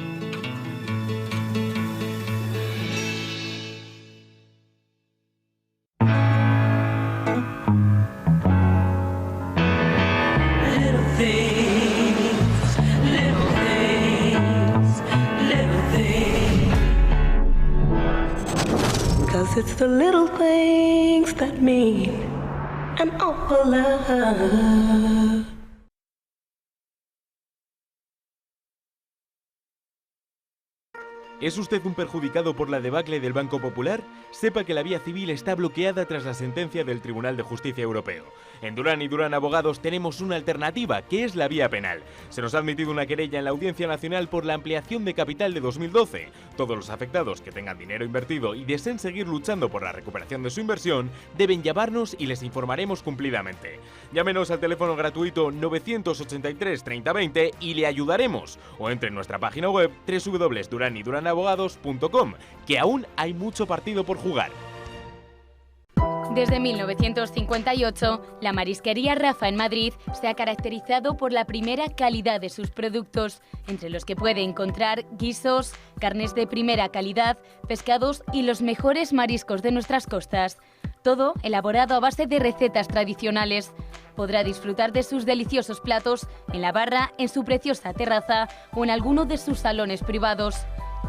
It's the little things that mean an awful lot. ¿Es usted un perjudicado por la debacle del Banco Popular? Sepa que la vía civil está bloqueada tras la sentencia del Tribunal de Justicia Europeo. En Durán y Durán Abogados tenemos una alternativa, que es la vía penal. Se nos ha admitido una querella en la Audiencia Nacional por la ampliación de capital de 2012. Todos los afectados que tengan dinero invertido y deseen seguir luchando por la recuperación de su inversión, deben llamarnos y les informaremos cumplidamente. Llámenos al teléfono gratuito 983 3020 y le ayudaremos. O entre en nuestra página web www.duranyduranAbogados.com, que aún hay mucho partido por jugar. Desde 1958, la marisquería Rafa en Madrid se ha caracterizado por la primera calidad de sus productos, entre los que puede encontrar guisos, carnes de primera calidad, pescados y los mejores mariscos de nuestras costas. Todo elaborado a base de recetas tradicionales. Podrá disfrutar de sus deliciosos platos en la barra, en su preciosa terraza o en alguno de sus salones privados.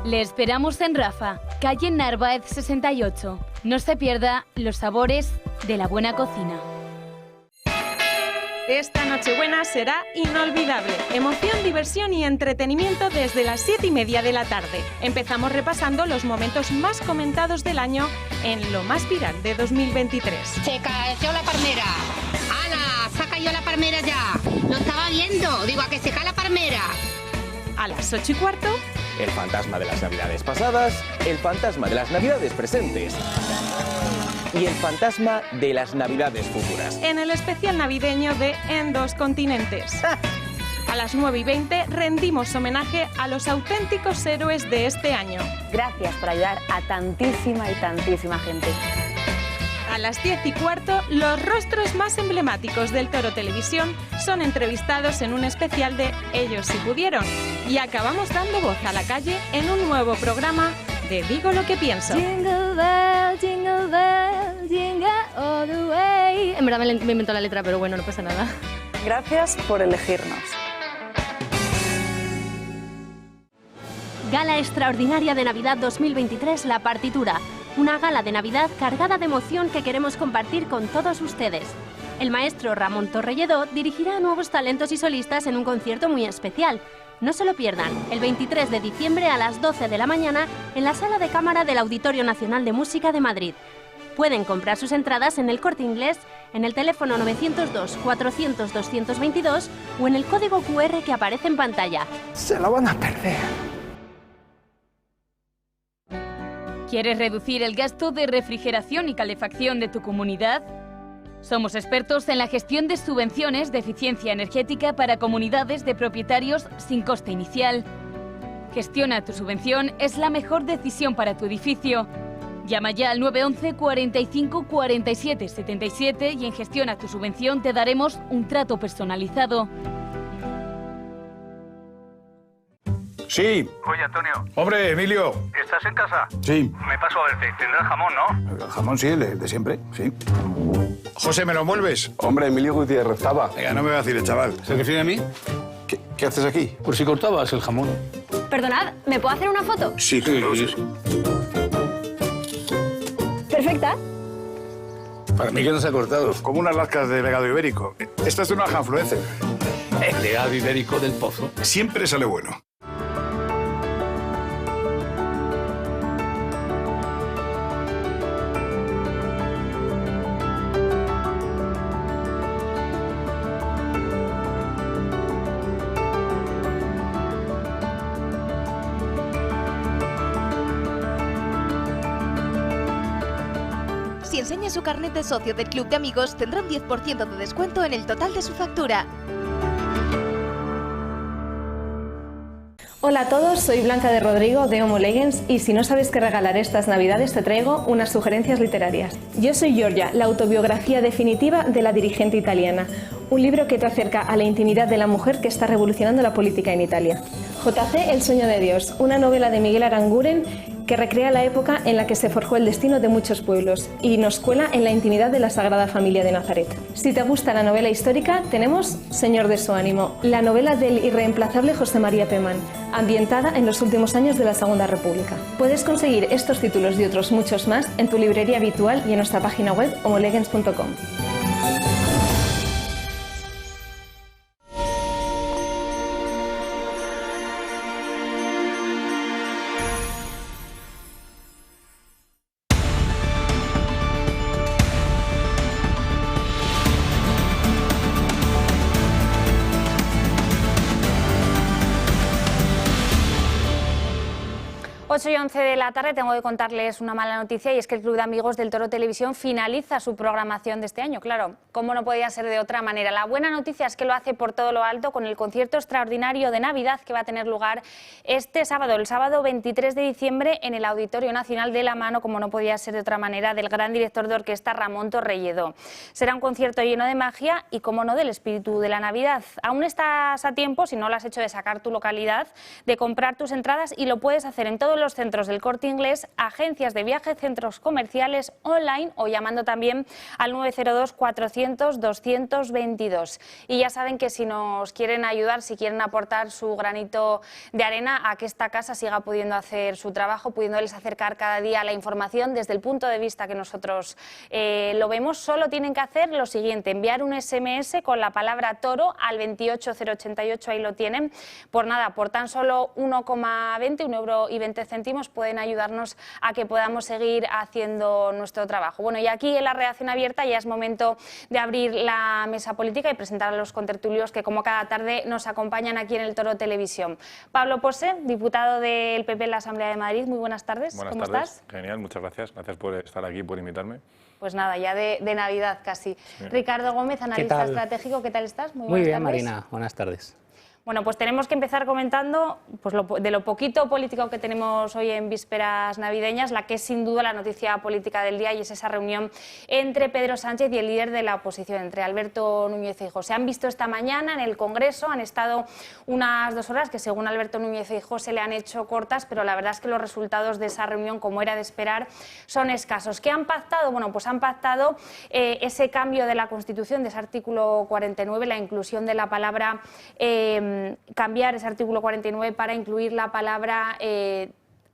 Le esperamos en Rafa, calle Narváez 68. No se pierda los sabores de la buena cocina. Esta Nochebuena será inolvidable. Emoción, diversión y entretenimiento desde las 7:30 de la tarde. Empezamos repasando los momentos más comentados del año en lo más viral de 2023. Se cayó la palmera. ¡Hala! Se ha caído la palmera ya. Lo estaba viendo. Digo, a que se cae la palmera. A las 8:15. El fantasma de las navidades pasadas, el fantasma de las navidades presentes y el fantasma de las navidades futuras. En el especial navideño de En dos continentes. A las 9:20 rendimos homenaje a los auténticos héroes de este año. Gracias por ayudar a tantísima y tantísima gente. A las 10:15, los rostros más emblemáticos del Toro Televisión son entrevistados en un especial de Ellos si pudieron. Y acabamos dando voz a la calle en un nuevo programa de Digo lo que pienso. Jingle bell, jingle bell, jingle all the way. En verdad me inventó la letra, pero bueno, no pasa nada. Gracias por elegirnos. Gala extraordinaria de Navidad 2023, La Partitura. Una gala de Navidad cargada de emoción que queremos compartir con todos ustedes. El maestro Ramón Torrelledó dirigirá a nuevos talentos y solistas en un concierto muy especial. No se lo pierdan, el 23 de diciembre a las 12 de la mañana en la Sala de Cámara del Auditorio Nacional de Música de Madrid. Pueden comprar sus entradas en el Corte Inglés, en el teléfono 902 400 222 o en el código QR que aparece en pantalla. Se la van a perder. ¿Quieres reducir el gasto de refrigeración y calefacción de tu comunidad? Somos expertos en la gestión de subvenciones de eficiencia energética para comunidades de propietarios sin coste inicial. Gestiona tu subvención, es la mejor decisión para tu edificio. Llama ya al 911 45 47 77 y en Gestiona tu subvención te daremos un trato personalizado. Sí. Oye, Antonio. Hombre, Emilio. ¿Estás en casa? Sí. Me paso a verte. Tendrás jamón, ¿no? El jamón sí, el de siempre, sí. José, ¿me lo envuelves? Hombre, Emilio Gutiérrez Zaba. Venga, no me va a decir el chaval. ¿Se refiere a mí? ¿Qué haces aquí? Por si cortabas el jamón. Perdonad, ¿me puedo hacer una foto? Sí, claro. Sí. Perfecta. Para mí que no se ha cortado. Como unas lascas de legado ibérico. Esta es una Hanfluencer. El legado ibérico del Pozo siempre sale bueno. Si enseña su carnet de socio del Club de Amigos, tendrá un 10% de descuento en el total de su factura. Hola a todos, soy Blanca de Rodrigo de Homo Legens y si no sabes qué regalar estas navidades te traigo unas sugerencias literarias. Yo soy Giorgia, la autobiografía definitiva de la dirigente italiana, un libro que te acerca a la intimidad de la mujer que está revolucionando la política en Italia. JC, El sueño de Dios, una novela de Miguel Aranguren que recrea la época en la que se forjó el destino de muchos pueblos y nos cuela en la intimidad de la Sagrada Familia de Nazaret. Si te gusta la novela histórica, tenemos Señor de su ánimo, la novela del irreemplazable José María Pemán, ambientada en los últimos años de la Segunda República. Puedes conseguir estos títulos y otros muchos más en tu librería habitual y en nuestra página web homolegens.com. Ocho y 11 de la tarde tengo que contarles una mala noticia y es que el Club de Amigos del Toro Televisión finaliza su programación de este año. Claro, como no podía ser de otra manera. La buena noticia es que lo hace por todo lo alto con el concierto extraordinario de Navidad que va a tener lugar este sábado, el sábado 23 de diciembre en el Auditorio Nacional de la mano, como no podía ser de otra manera, del gran director de orquesta Ramón Torrelledó. Será un concierto lleno de magia y, como no, del espíritu de la Navidad. Aún estás a tiempo, si no lo has hecho, de sacar tu localidad, de comprar tus entradas y lo puedes hacer en todos los centros del Corte Inglés, agencias de viaje, centros comerciales, online o llamando también al 902 400 222. Y ya saben que si nos quieren ayudar, si quieren aportar su granito de arena a que esta casa siga pudiendo hacer su trabajo, pudiéndoles acercar cada día la información desde el punto de vista que nosotros lo vemos, solo tienen que hacer lo siguiente: enviar un SMS con la palabra toro al 28088, ahí lo tienen. Por nada, por tan solo 1,20 €, pueden ayudarnos a que podamos seguir haciendo nuestro trabajo. Bueno, y aquí en la redacción abierta ya es momento de abrir la mesa política y presentar a los contertulios que, como cada tarde, nos acompañan aquí en el Toro Televisión. Pablo Pose, diputado del PP en la Asamblea de Madrid, muy buenas tardes. Buenas tardes. ¿Estás? Genial, muchas gracias. Gracias por estar aquí, por invitarme. Pues nada, ya de Navidad casi. Sí. Ricardo Gómez, analista estratégico, ¿qué tal estás? Muy bien, Marina, buenas tardes. Bueno, pues tenemos que empezar comentando pues, de lo poquito político que tenemos hoy en vísperas navideñas, la que es sin duda la noticia política del día, y es esa reunión entre Pedro Sánchez y el líder de la oposición, entre Alberto Núñez Feijóo. Se han visto esta mañana en el Congreso, han estado unas 2 horas que según Alberto Núñez Feijóo se le han hecho cortas, pero la verdad es que los resultados de esa reunión, como era de esperar, son escasos. ¿Qué han pactado? Bueno, pues han pactado ese cambio de la Constitución, de ese artículo 49, la inclusión de la palabra cambiar ese artículo 49 para incluir la palabra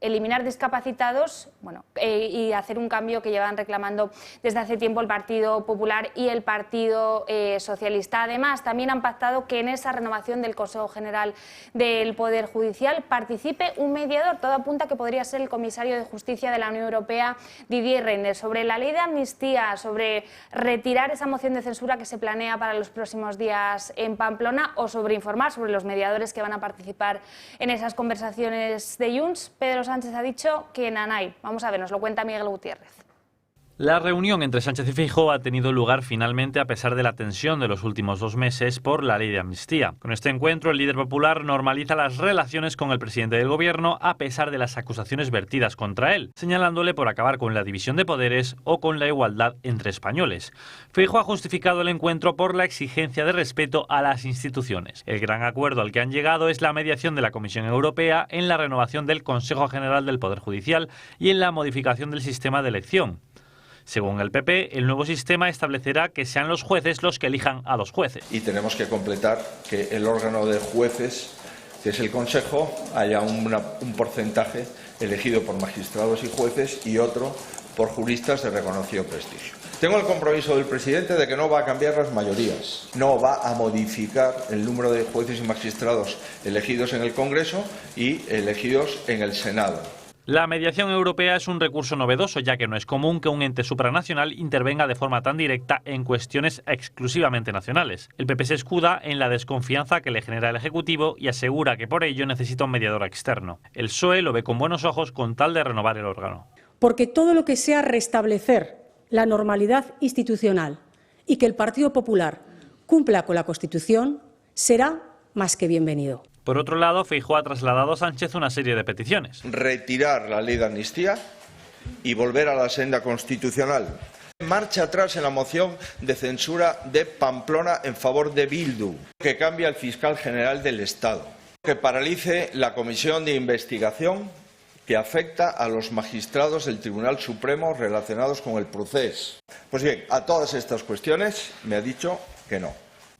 eliminar discapacitados, bueno, y hacer un cambio que llevan reclamando desde hace tiempo el Partido Popular y el Partido Socialista. Además, también han pactado que en esa renovación del Consejo General del Poder Judicial participe un mediador. Todo apunta que podría ser el comisario de Justicia de la Unión Europea, Didier Reynders, sobre la ley de amnistía, sobre retirar esa moción de censura que se planea para los próximos días en Pamplona, o sobre informar sobre los mediadores que van a participar en esas conversaciones de Junts. Pedro Sánchez ha dicho que nanay. Vamos a ver, nos lo cuenta Miguel Gutiérrez. La reunión entre Sánchez y Feijóo ha tenido lugar finalmente a pesar de la tensión de los últimos 2 meses por la ley de amnistía. Con este encuentro, el líder popular normaliza las relaciones con el presidente del gobierno a pesar de las acusaciones vertidas contra él, señalándole por acabar con la división de poderes o con la igualdad entre españoles. Feijóo ha justificado el encuentro por la exigencia de respeto a las instituciones. El gran acuerdo al que han llegado es la mediación de la Comisión Europea en la renovación del Consejo General del Poder Judicial y en la modificación del sistema de elección. Según el PP, el nuevo sistema establecerá que sean los jueces los que elijan a los jueces. Y tenemos que completar que el órgano de jueces, que es el Consejo, haya un porcentaje elegido por magistrados y jueces y otro por juristas de reconocido prestigio. Tengo el compromiso del presidente de que no va a cambiar las mayorías, no va a modificar el número de jueces y magistrados elegidos en el Congreso y elegidos en el Senado. La mediación europea es un recurso novedoso, ya que no es común que un ente supranacional intervenga de forma tan directa en cuestiones exclusivamente nacionales. El PP se escuda en la desconfianza que le genera el Ejecutivo y asegura que por ello necesita un mediador externo. El PSOE lo ve con buenos ojos con tal de renovar el órgano. Porque todo lo que sea restablecer la normalidad institucional y que el Partido Popular cumpla con la Constitución será más que bienvenido. Por otro lado, Feijóo ha trasladado a Sánchez una serie de peticiones. Retirar la ley de amnistía y volver a la senda constitucional. Marcha atrás en la moción de censura de Pamplona en favor de Bildu, que cambie al fiscal general del Estado, que paralice la comisión de investigación que afecta a los magistrados del Tribunal Supremo relacionados con el procés. Pues bien, a todas estas cuestiones me ha dicho que no.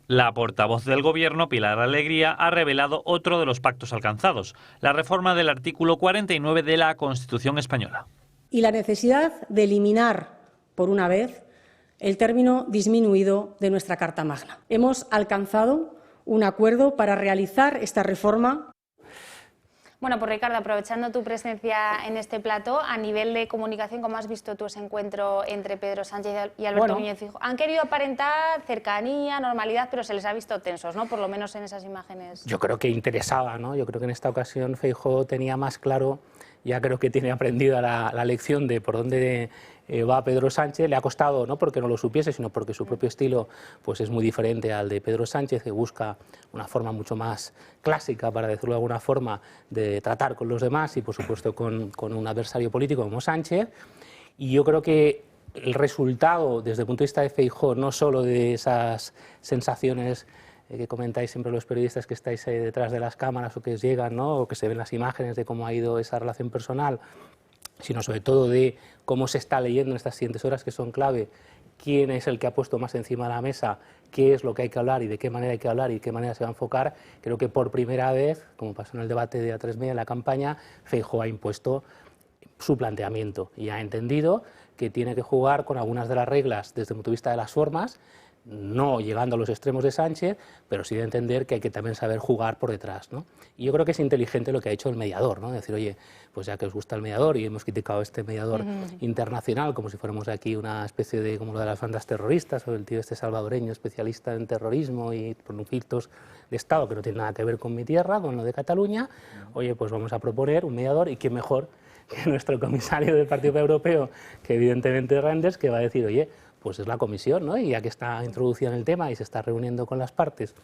La portavoz del Gobierno, Pilar Alegría, ha revelado otro de los pactos alcanzados, la reforma del artículo 49 de la Constitución española. Y la necesidad de eliminar, por una vez, el término disminuido de nuestra Carta Magna. Hemos alcanzado un acuerdo para realizar esta reforma. Bueno, pues Ricardo, aprovechando tu presencia en este plató, a nivel de comunicación, ¿cómo has visto tú ese encuentro entre Pedro Sánchez y Alberto Núñez Feijóo? Han querido aparentar cercanía, normalidad, pero se les ha visto tensos, ¿no? Por lo menos en esas imágenes. Yo creo que interesaba, ¿no? Yo creo que en esta ocasión Feijóo tenía más claro, ya creo que tiene aprendida la lección de por dónde va Pedro Sánchez. Le ha costado, no porque no lo supiese, sino porque su propio estilo pues es muy diferente al de Pedro Sánchez, que busca una forma mucho más clásica, para decirlo de alguna forma, de tratar con los demás y, por supuesto, con un adversario político como Sánchez. Y yo creo que el resultado, desde el punto de vista de Feijóo, no solo de esas sensaciones que comentáis siempre los periodistas que estáis detrás de las cámaras o que os llegan, ¿no? O que se ven las imágenes de cómo ha ido esa relación personal, sino sobre todo de cómo se está leyendo en estas siguientes horas, que son clave, quién es el que ha puesto más encima de la mesa, qué es lo que hay que hablar y de qué manera hay que hablar y de qué manera se va a enfocar. Creo que por primera vez, como pasó en el debate de A3 Media en la campaña, Feijóo ha impuesto su planteamiento y ha entendido que tiene que jugar con algunas de las reglas desde el punto de vista de las formas, no llegando a los extremos de Sánchez, pero sí de entender que hay que también saber jugar por detrás, ¿no? Y yo creo que es inteligente lo que ha hecho el mediador, ¿no? Decir, oye, pues ya que os gusta el mediador y hemos criticado a este mediador internacional como si fuéramos aquí una especie de, como lo de las bandas terroristas, o el tío este salvadoreño especialista en terrorismo y conflictos de Estado que no tiene nada que ver con mi tierra, con lo de Cataluña, oye, pues vamos a proponer un mediador, y quién mejor que nuestro comisario del Partido Europeo, que evidentemente Reinders, que va a decir, oye, pues es la comisión, ¿no? Y ya que está introducida en el tema y se está reuniendo con las partes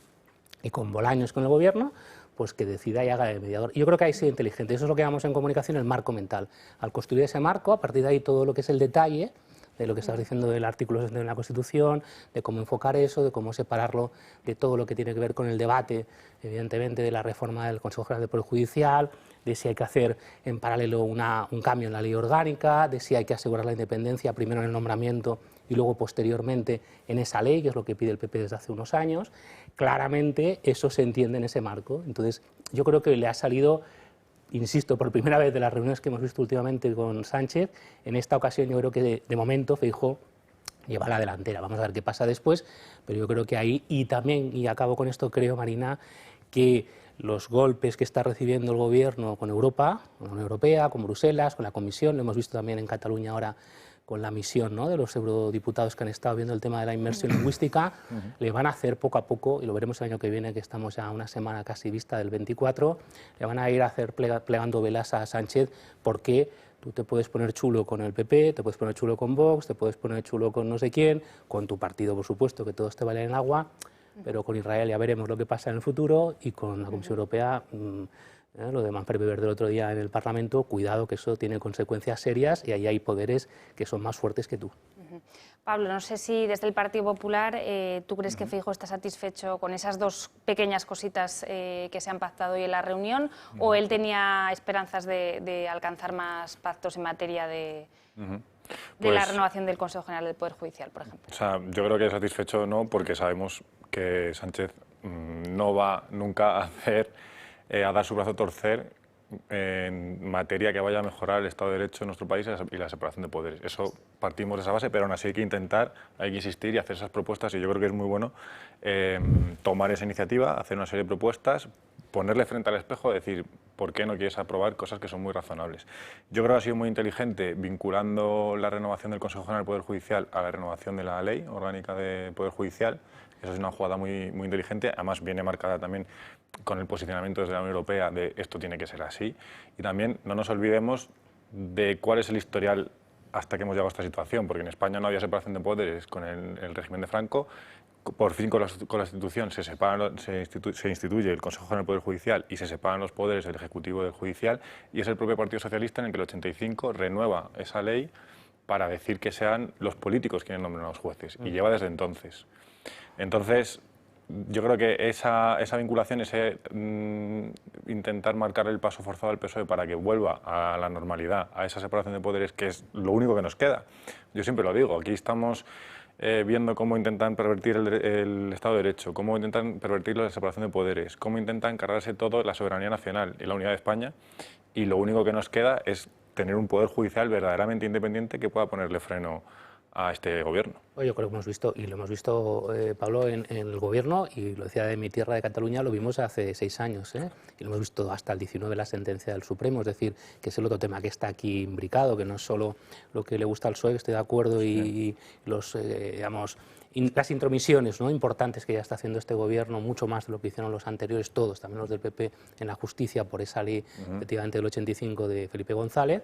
y con Bolaños, con el gobierno, pues que decida y haga de mediador. Y yo creo que ahí sí inteligente. Eso es lo que llamamos en comunicación el marco mental. Al construir ese marco, a partir de ahí todo lo que es el detalle de lo que estás diciendo del artículo 60 de la Constitución, de cómo enfocar eso, de cómo separarlo de todo lo que tiene que ver con el debate, evidentemente, de la reforma del Consejo General del Poder Judicial, de si hay que hacer en paralelo un cambio en la ley orgánica, de si hay que asegurar la independencia primero en el nombramiento y luego posteriormente en esa ley, que es lo que pide el PP desde hace unos años. Claramente eso se entiende en ese marco. Entonces yo creo que le ha salido, insisto, por primera vez de las reuniones que hemos visto últimamente con Sánchez, en esta ocasión yo creo que de momento Feijóo lleva la delantera. Vamos a ver qué pasa después, pero yo creo que ahí, y también, y acabo con esto, creo, Marina, que los golpes que está recibiendo el gobierno con Europa, con la Unión Europea, con Bruselas, con la Comisión, lo hemos visto también en Cataluña ahora con la misión, ¿no?, de los eurodiputados que han estado viendo el tema de la inmersión lingüística, le van a hacer poco a poco, y lo veremos el año que viene, que estamos ya a una semana casi vista del 24, le van a ir a hacer plegando velas a Sánchez, porque tú te puedes poner chulo con el PP, te puedes poner chulo con Vox, te puedes poner chulo con no sé quién, con tu partido, por supuesto, que todos te valen en agua, pero con Israel ya veremos lo que pasa en el futuro, y con la Comisión Europea, lo de Manfred Weber del otro día en el Parlamento, cuidado, que eso tiene consecuencias serias y ahí hay poderes que son más fuertes que tú. Pablo, no sé si desde el Partido Popular tú crees que Feijóo está satisfecho con esas dos pequeñas cositas que se han pactado hoy en la reunión, o él tenía esperanzas de alcanzar más pactos en materia de la renovación del Consejo General del Poder Judicial, por ejemplo. O sea, yo creo que satisfecho no, porque sabemos que Sánchez no va nunca a dar su brazo a torcer en materia que vaya a mejorar el Estado de Derecho en nuestro país y la separación de poderes. Eso partimos de esa base, pero aún así hay que intentar, hay que insistir y hacer esas propuestas, y yo creo que es muy bueno tomar esa iniciativa, hacer una serie de propuestas, ponerle frente al espejo, decir, ¿por qué no quieres aprobar cosas que son muy razonables? Yo creo que ha sido muy inteligente vinculando la renovación del Consejo General del Poder Judicial a la renovación de la Ley Orgánica de Poder Judicial. Eso es una jugada muy inteligente, además viene marcada también con el posicionamiento desde la Unión Europea de esto tiene que ser así. Y también no nos olvidemos de cuál es el historial hasta que hemos llegado a esta situación, porque en España no había separación de poderes con el régimen de Franco. Por fin con la Constitución se instituye el Consejo General del Poder Judicial y se separan los poderes del Ejecutivo y del Judicial, y es el propio Partido Socialista en el que el 85 renueva esa ley para decir que sean los políticos quienes nombren a los jueces, y lleva desde entonces. Entonces, yo creo que esa vinculación, ese intentar marcar el paso forzado al PSOE para que vuelva a la normalidad, a esa separación de poderes, que es lo único que nos queda. Yo siempre lo digo, aquí estamos viendo cómo intentan pervertir el Estado de Derecho, cómo intentan pervertir la separación de poderes, cómo intentan cargarse todo la soberanía nacional y la unidad de España, y lo único que nos queda es tener un poder judicial verdaderamente independiente que pueda ponerle freno a este gobierno. Yo creo que hemos visto, y lo hemos visto, Pablo, en el gobierno, y lo decía de mi tierra de Cataluña, lo vimos hace 6 años, y lo hemos visto hasta el 19, la sentencia del Supremo, es decir, que es el otro tema que está aquí imbricado, que no es solo lo que le gusta al PSOE, que estoy de acuerdo, y los, digamos, las intromisiones, ¿no?, importantes que ya está haciendo este gobierno, mucho más de lo que hicieron los anteriores, todos, también los del PP, en la justicia, por esa ley, efectivamente, del 85 de Felipe González,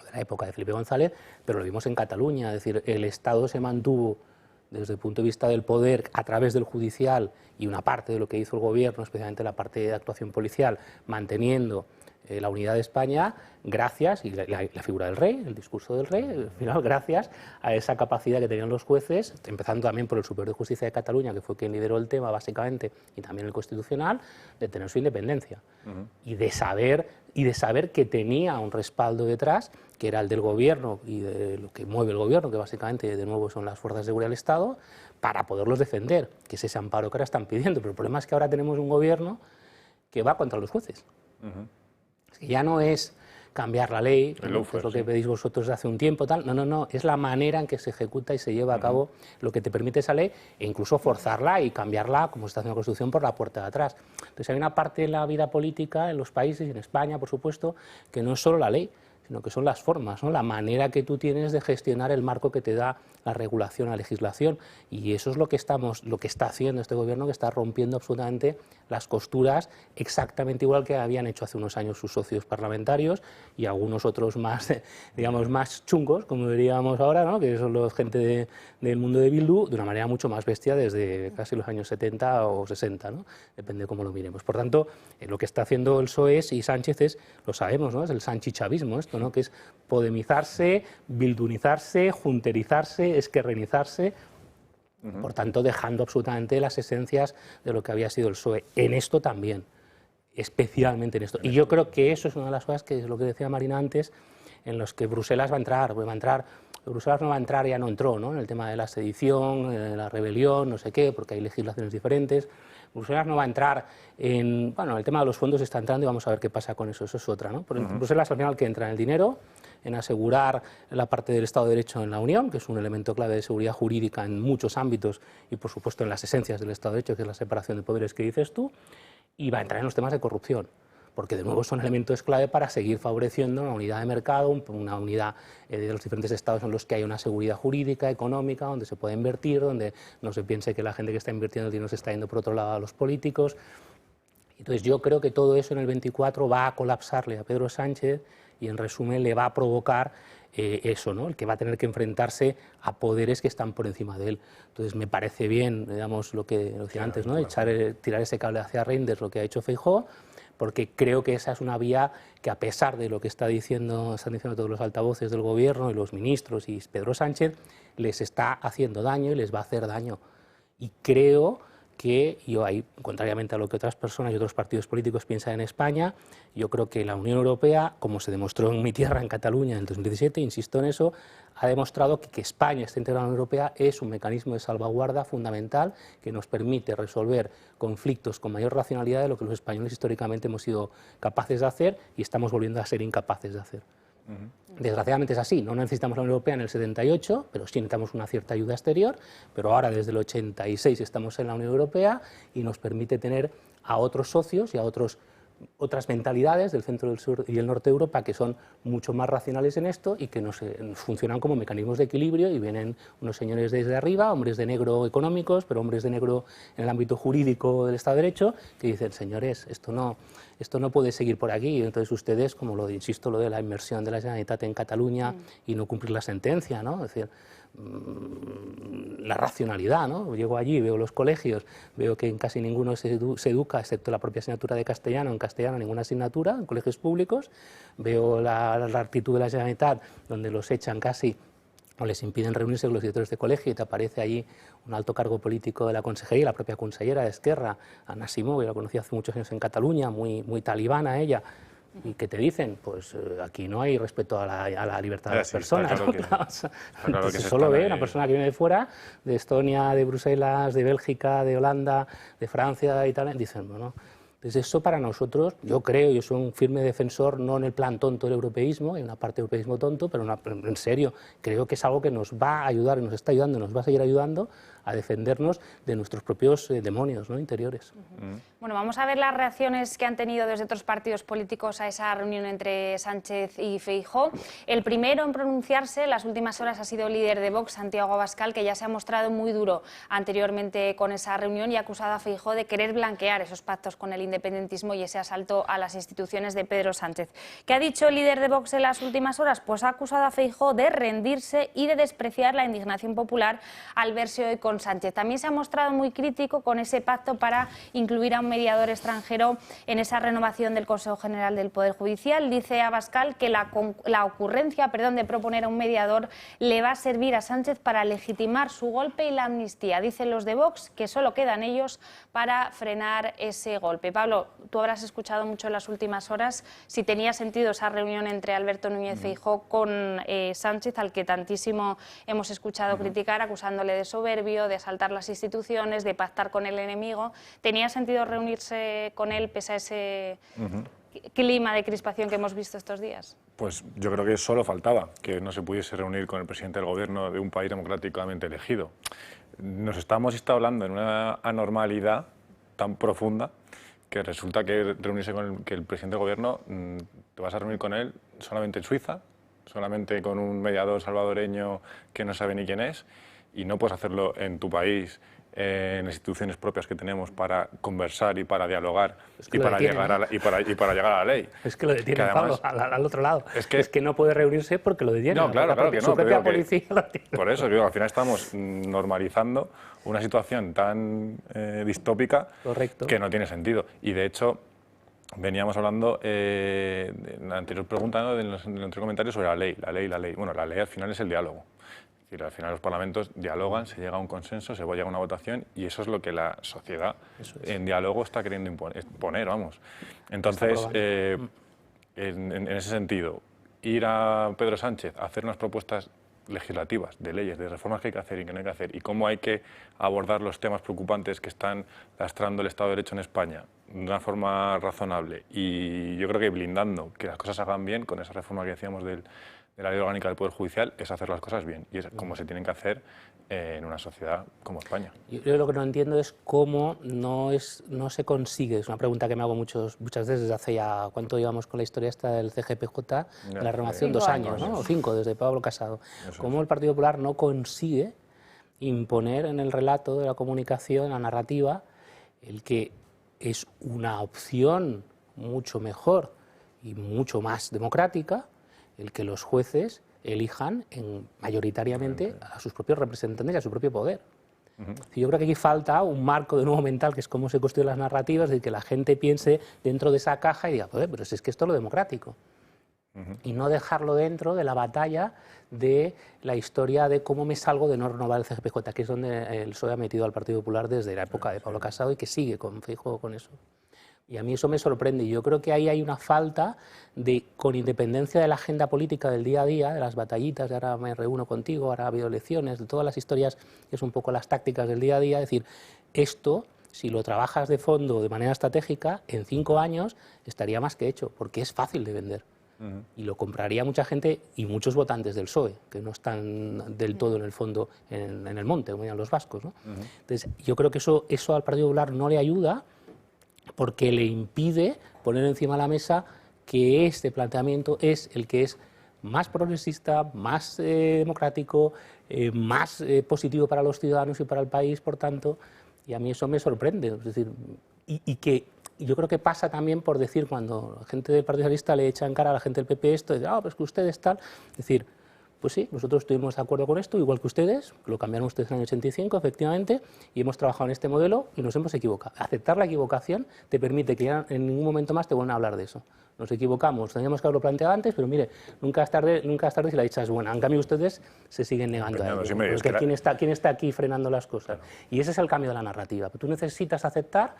de la época de Felipe González, pero lo vimos en Cataluña, es decir, el Estado se mantuvo desde el punto de vista del poder a través del judicial, y una parte de lo que hizo el gobierno, especialmente la parte de actuación policial, manteniendo la unidad de España, gracias, y la figura del rey, el discurso del rey, al final, gracias a esa capacidad que tenían los jueces, empezando también por el Superior de Justicia de Cataluña, que fue quien lideró el tema, básicamente, y también el Constitucional, de tener su independencia, y de saber que tenía un respaldo detrás, que era el del gobierno y de lo que mueve el gobierno, que básicamente, de nuevo, son las fuerzas de seguridad del Estado, para poderlos defender, que es ese amparo que ahora están pidiendo. Pero el problema es que ahora tenemos un gobierno que va contra los jueces. Es que ya no es cambiar la ley, que es lo que pedís vosotros hace un tiempo, tal. No, es la manera en que se ejecuta y se lleva a cabo lo que te permite esa ley, e incluso forzarla y cambiarla, como se está haciendo la Constitución, por la puerta de atrás. Entonces hay una parte de la vida política en los países, y en España, por supuesto, que no es solo la ley, sino que son las formas, ¿no?, la manera que tú tienes de gestionar el marco que te da la regulación, la legislación, y eso es lo que está haciendo este gobierno, que está rompiendo absolutamente las costuras, exactamente igual que habían hecho hace unos años sus socios parlamentarios y algunos otros más, digamos, más chungos, como diríamos ahora, ¿no?, que son los gente del mundo de Bildu, de una manera mucho más bestia desde casi los años 70 o 60, ¿no?, depende de cómo lo miremos. Por tanto, lo que está haciendo el PSOE y Sánchez es, lo sabemos, ¿no?, es el sanchichavismo, esto, ¿no?, que es podemizarse, bildunizarse, junterizarse, esquerrenizarse, por tanto dejando absolutamente las esencias de lo que había sido el PSOE. En esto también, especialmente en esto. Y yo creo que eso es una de las cosas, que es lo que decía Marina antes, en los que Bruselas va a entrar. Bruselas no va a entrar, ya no entró, ¿no?, en el tema de la sedición, la rebelión, no sé qué, porque hay legislaciones diferentes. Bruselas no va a entrar en... Bueno, el tema de los fondos está entrando y vamos a ver qué pasa con eso, eso es otra, ¿no? Bruselas al final, que entra en el dinero, en asegurar la parte del Estado de Derecho en la Unión, que es un elemento clave de seguridad jurídica en muchos ámbitos, y por supuesto en las esencias del Estado de Derecho, que es la separación de poderes que dices tú, y va a entrar en los temas de corrupción, porque de nuevo son elementos clave para seguir favoreciendo una unidad de mercado, una unidad de los diferentes estados en los que hay una seguridad jurídica, económica, donde se puede invertir, donde no se piense que la gente que está invirtiendo el dinero se está yendo por otro lado a los políticos. Entonces yo creo que todo eso en el 24 va a colapsarle a Pedro Sánchez, y en resumen le va a provocar eso, ¿no?, el que va a tener que enfrentarse a poderes que están por encima de él. Entonces me parece bien, digamos, lo que decía antes, ¿no?, tirar ese cable hacia Reinders, lo que ha hecho Feijóo, porque creo que esa es una vía que, a pesar de lo que están diciendo todos los altavoces del gobierno y los ministros y Pedro Sánchez, les está haciendo daño y les va a hacer daño. Y creo que yo ahí, contrariamente a lo que otras personas y otros partidos políticos piensan en España, yo creo que la Unión Europea, como se demostró en mi tierra, en Cataluña, en el 2017, insisto en eso, ha demostrado que España esté integrada en la Unión Europea es un mecanismo de salvaguarda fundamental que nos permite resolver conflictos con mayor racionalidad de lo que los españoles históricamente hemos sido capaces de hacer y estamos volviendo a ser incapaces de hacer. Desgraciadamente es así, no necesitamos la Unión Europea en el 78, pero sí necesitamos una cierta ayuda exterior, pero ahora desde el 86 estamos en la Unión Europea y nos permite tener a otros socios y a otras mentalidades del centro, del sur y el norte de Europa que son mucho más racionales en esto y que nos funcionan como mecanismos de equilibrio, y vienen unos señores desde arriba, hombres de negro económicos, pero hombres de negro en el ámbito jurídico del Estado de Derecho, que dicen, señores, esto no puede seguir por aquí. Y entonces ustedes, como insisto, lo de la inmersión de la Generalitat en Cataluña y no cumplir la sentencia, ¿no? Es decir, la racionalidad, ¿no? Llego allí, veo los colegios, veo que en casi ninguno se educa, excepto la propia asignatura de castellano, en castellano ninguna asignatura, en colegios públicos, veo la actitud de la Generalitat, donde los echan casi o les impiden reunirse con los directores de colegio, y te aparece allí un alto cargo político de la consejería, la propia consellera de Esquerra, Anna Simó, yo la conocí hace muchos años en Cataluña, muy talibana ella, y que te dicen, pues aquí no hay respeto a la libertad de las personas. Claro que solo ve una persona que viene de fuera, de Estonia, de Bruselas, de Bélgica, de Holanda, de Francia, de Italia, dicen, bueno, entonces eso para nosotros, yo creo, yo soy un firme defensor, no en el plan tonto del europeísmo, hay una parte de europeísmo tonto, pero en serio, creo que es algo que nos va a ayudar, nos está ayudando, nos va a seguir ayudando a defendernos de nuestros propios demonios, ¿no?, interiores. Bueno, vamos a ver las reacciones que han tenido desde otros partidos políticos a esa reunión entre Sánchez y Feijóo. El primero en pronunciarse en las últimas horas ha sido el líder de Vox, Santiago Abascal, que ya se ha mostrado muy duro anteriormente con esa reunión y ha acusado a Feijóo de querer blanquear esos pactos con el independentismo y ese asalto a las instituciones de Pedro Sánchez. ¿Qué ha dicho el líder de Vox en las últimas horas? Pues ha acusado a Feijóo de rendirse y de despreciar la indignación popular al verse hoy con Sánchez. También se ha mostrado muy crítico con ese pacto para incluir a un mediador extranjero en esa renovación del Consejo General del Poder Judicial. Dice Abascal que la ocurrencia de proponer a un mediador le va a servir a Sánchez para legitimar su golpe y la amnistía. Dicen los de Vox que solo quedan ellos para frenar ese golpe. Pablo, tú habrás escuchado mucho en las últimas horas si tenía sentido esa reunión entre Alberto Núñez Feijóo con Sánchez, al que tantísimo hemos escuchado criticar, acusándole de soberbio, de asaltar las instituciones, de pactar con el enemigo. ¿Tenía sentido reunirse con él pese a ese clima de crispación que hemos visto estos días? Pues yo creo que solo faltaba que no se pudiese reunir con el presidente del gobierno de un país democráticamente elegido. Nos estamos instaurando en una anormalidad tan profunda que resulta que reunirse con el presidente del gobierno, te vas a reunir con él solamente en Suiza, solamente con un mediador salvadoreño que no sabe ni quién es, y no puedes hacerlo en tu país, en instituciones propias que tenemos para conversar y para dialogar y para llegar a la ley. Es que lo detienen, además, Pablo, al otro lado. Es que no puede reunirse porque lo detienen. No, claro que no. Su propia policía lo tiene. Por eso, al final estamos normalizando una situación tan distópica que no tiene sentido. Y de hecho, veníamos hablando en la anterior pregunta, ¿no?, en el anterior comentario sobre la ley. Bueno, la ley al final es el diálogo. Es decir, al final los parlamentos dialogan, se llega a un consenso, se llega a una votación, y eso es lo que la sociedad en diálogo está queriendo imponer, vamos. Entonces, en ese sentido, ir a Pedro Sánchez a hacer unas propuestas legislativas, de leyes, de reformas que hay que hacer y que no hay que hacer, y cómo hay que abordar los temas preocupantes que están lastrando el Estado de Derecho en España de una forma razonable, y yo creo que blindando que las cosas se hagan bien con esa reforma que decíamos de la Ley Orgánica del Poder Judicial, es hacer las cosas bien, y es como se tienen que hacer en una sociedad como España. Yo lo que no entiendo es cómo no se consigue, es una pregunta que me hago muchas veces desde hace ya, ¿cuánto llevamos con la historia esta del CGPJ? De la renovación, 2 años, ¿no? O 5, desde Pablo Casado. ¿Cómo el Partido Popular no consigue imponer en el relato de la comunicación, en la narrativa, el que es una opción mucho mejor y mucho más democrática el que los jueces elijan mayoritariamente a sus propios representantes y a su propio poder? Yo creo que aquí falta un marco de nuevo mental, que es cómo se construyen las narrativas, de que la gente piense dentro de esa caja y diga, pero si es que esto es lo democrático. y no dejarlo dentro de la batalla de la historia de cómo me salgo de no renovar el CGPJ, que es donde el PSOE ha metido al Partido Popular desde la época de Pablo Casado y que sigue con Feijóo con eso. Y a mí eso me sorprende, y yo creo que ahí hay una falta de, con independencia de la agenda política del día a día, de las batallitas, de ahora me reúno contigo, ahora ha habido elecciones, de todas las historias, que es un poco las tácticas del día a día, es decir, esto, si lo trabajas de fondo, de manera estratégica, en 5 años estaría más que hecho, porque es fácil de vender. Y lo compraría mucha gente y muchos votantes del PSOE, que no están del todo en el fondo en el monte, como llaman los vascos, ¿no? Entonces, yo creo que eso al Partido Popular no le ayuda, porque le impide poner encima de la mesa que este planteamiento es el que es más progresista, más democrático, más positivo para los ciudadanos y para el país, por tanto, y a mí eso me sorprende. Es decir, y que yo creo que pasa también por decir, cuando la gente del Partido Socialista le echa en cara a la gente del PP esto, de, pues que ustedes tal, es decir, pues sí, nosotros estuvimos de acuerdo con esto, igual que ustedes, lo cambiaron ustedes en el 85, efectivamente, y hemos trabajado en este modelo y nos hemos equivocado. Aceptar la equivocación te permite que ya en ningún momento más te vuelvan a hablar de eso. Nos equivocamos, teníamos que haberlo planteado antes, pero mire, nunca es tarde si la dicha es buena. En cambio, ustedes se siguen negando a ello. Porque ¿quién está aquí frenando las cosas? Claro. Y ese es el cambio de la narrativa. Tú necesitas aceptar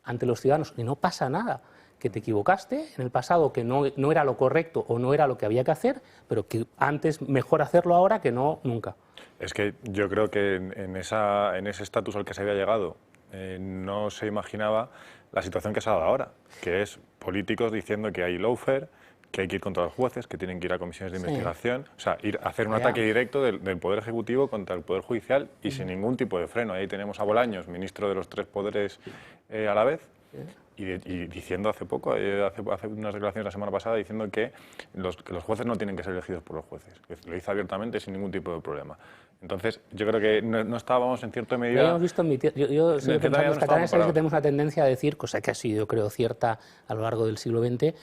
ante los ciudadanos, y no pasa nada, que te equivocaste en el pasado, que no era lo correcto o no era lo que había que hacer, pero que antes mejor hacerlo ahora que no nunca. Es que yo creo que en ese estatus al que se había llegado no se imaginaba la situación que se ha dado ahora, que es políticos diciendo que hay lawfare, que hay que ir contra los jueces, que tienen que ir a comisiones de investigación, o sea, hacer un ataque directo del Poder Ejecutivo contra el Poder Judicial y sin ningún tipo de freno. Ahí tenemos a Bolaños, ministro de los 3 poderes a la vez, y diciendo hace poco, hace unas declaraciones la semana pasada, diciendo que los jueces no tienen que ser elegidos por los jueces. Lo hizo abiertamente sin ningún tipo de problema. Entonces, yo creo que no estábamos en cierta medida... Lo hemos visto yo sigo pensando, los catalanes sabéis que tenemos una tendencia a decir, cosa que ha sido, creo, cierta a lo largo del siglo XX,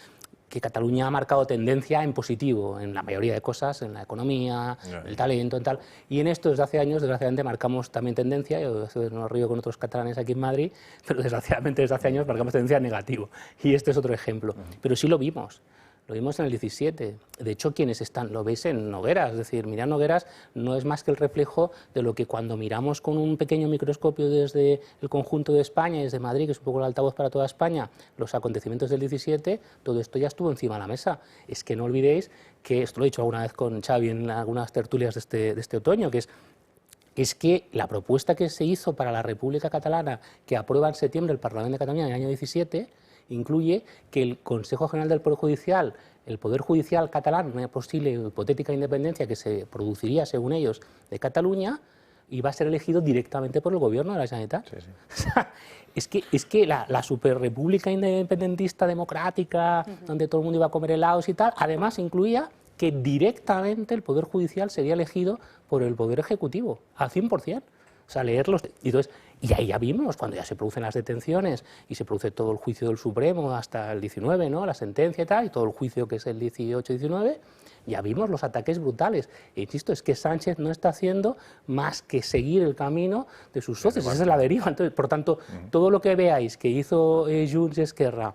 que Cataluña ha marcado tendencia en positivo en la mayoría de cosas, en la economía, en el talento, en tal. Y en esto, desde hace años, desgraciadamente, marcamos también tendencia, yo no río con otros catalanes aquí en Madrid, pero desgraciadamente desde hace años marcamos tendencia en negativo. Y este es otro ejemplo. Pero sí lo vimos en el 17. De hecho, quienes están, lo veis en Nogueras, es decir, mirar Nogueras no es más que el reflejo de lo que cuando miramos con un pequeño microscopio desde el conjunto de España, desde Madrid, que es un poco el altavoz para toda España, los acontecimientos del 17, todo esto ya estuvo encima de la mesa. Es que no olvidéis que, esto lo he dicho alguna vez con Xavi en algunas tertulias de este otoño, que es que la propuesta que se hizo para la República Catalana, que aprueba en septiembre el Parlamento de Cataluña en el año 17, incluye que el Consejo General del Poder Judicial, el Poder Judicial catalán, una posible hipotética independencia que se produciría, según ellos, de Cataluña, iba a ser elegido directamente por el Gobierno de la Generalitat. Sí, sí. O sea, es que la superrepública independentista democrática, donde todo el mundo iba a comer helados y tal, además incluía que directamente el Poder Judicial sería elegido por el Poder Ejecutivo, al 100%. O sea, leerlos. Y ahí ya vimos, cuando ya se producen las detenciones y se produce todo el juicio del Supremo hasta el 19, ¿no? La sentencia y tal, y todo el juicio que es el 18-19, ya vimos los ataques brutales. E insisto, es que Sánchez no está haciendo más que seguir el camino de sus socios. Esa es la deriva. Entonces, por tanto, todo lo que veáis que hizo Junts y Esquerra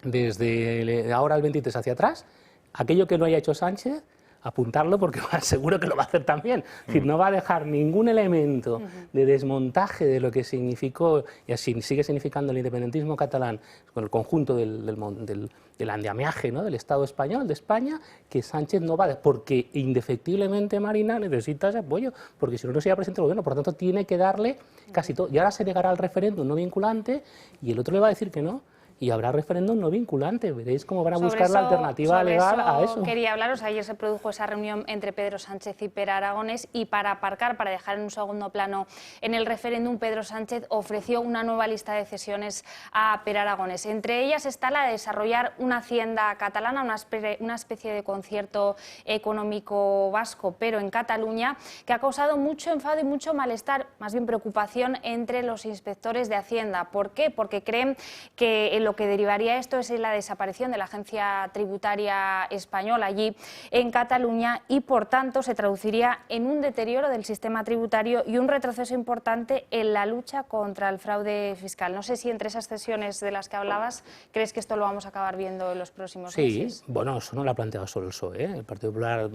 desde ahora el 23 hacia atrás, aquello que no haya hecho Sánchez, apuntarlo porque seguro que lo va a hacer también. Es decir, no va a dejar ningún elemento de desmontaje de lo que significó y así sigue significando el independentismo catalán con el conjunto del andamiaje, ¿no? Del Estado español, de España, que Sánchez no va a dejar, porque indefectiblemente Marina necesita ese apoyo, porque si no, no sería presidente del gobierno, por lo tanto tiene que darle casi todo. Y ahora se negará al referéndum no vinculante y el otro le va a decir que no. Y habrá referéndum no vinculante. Veréis cómo van a buscar la alternativa legal a eso. Quería hablaros, ayer se produjo esa reunión entre Pedro Sánchez y Pere Aragonés y para aparcar, para dejar en un segundo plano en el referéndum, Pedro Sánchez ofreció una nueva lista de cesiones a Pere Aragonés. Entre ellas está la de desarrollar una hacienda catalana, una especie de concierto económico vasco, pero en Cataluña, que ha causado mucho enfado y mucho malestar, más bien preocupación entre los inspectores de Hacienda. ¿Por qué? Porque creen que el lo que derivaría esto es en la desaparición de la agencia tributaria española allí en Cataluña y, por tanto, se traduciría en un deterioro del sistema tributario y un retroceso importante en la lucha contra el fraude fiscal. No sé si entre esas cesiones de las que hablabas crees que esto lo vamos a acabar viendo en los próximos meses. Sí, bueno, eso no lo ha planteado solo el PSOE, ¿eh? El Partido Popular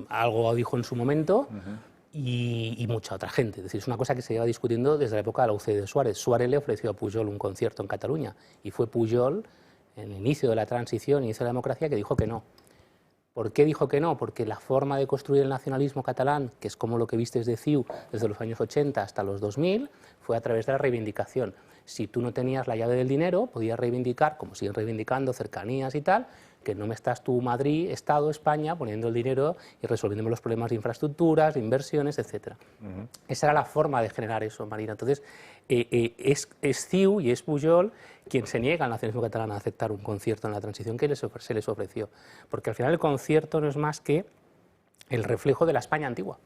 algo dijo en su momento. Y mucha otra gente. Es decir, es una cosa que se lleva discutiendo desde la época de la UCD de Suárez. Suárez le ofreció a Pujol un concierto en Cataluña y fue Pujol, en el inicio de la transición, inicio de la democracia, que dijo que no. ¿Por qué dijo que no? Porque la forma de construir el nacionalismo catalán, que es como lo que viste desde CiU desde los años 80 hasta los 2000, fue a través de la reivindicación. Si tú no tenías la llave del dinero, podías reivindicar, como siguen reivindicando, cercanías y tal, que no me estás tú, Madrid, Estado, España, poniendo el dinero y resolviendo los problemas de infraestructuras, de inversiones, etc. Esa era la forma de generar eso, Marina. Entonces, es CiU y es Pujol quien se niega al nacionalismo catalán a aceptar un concierto en la transición que se les ofreció. Porque al final el concierto no es más que el reflejo de la España antigua.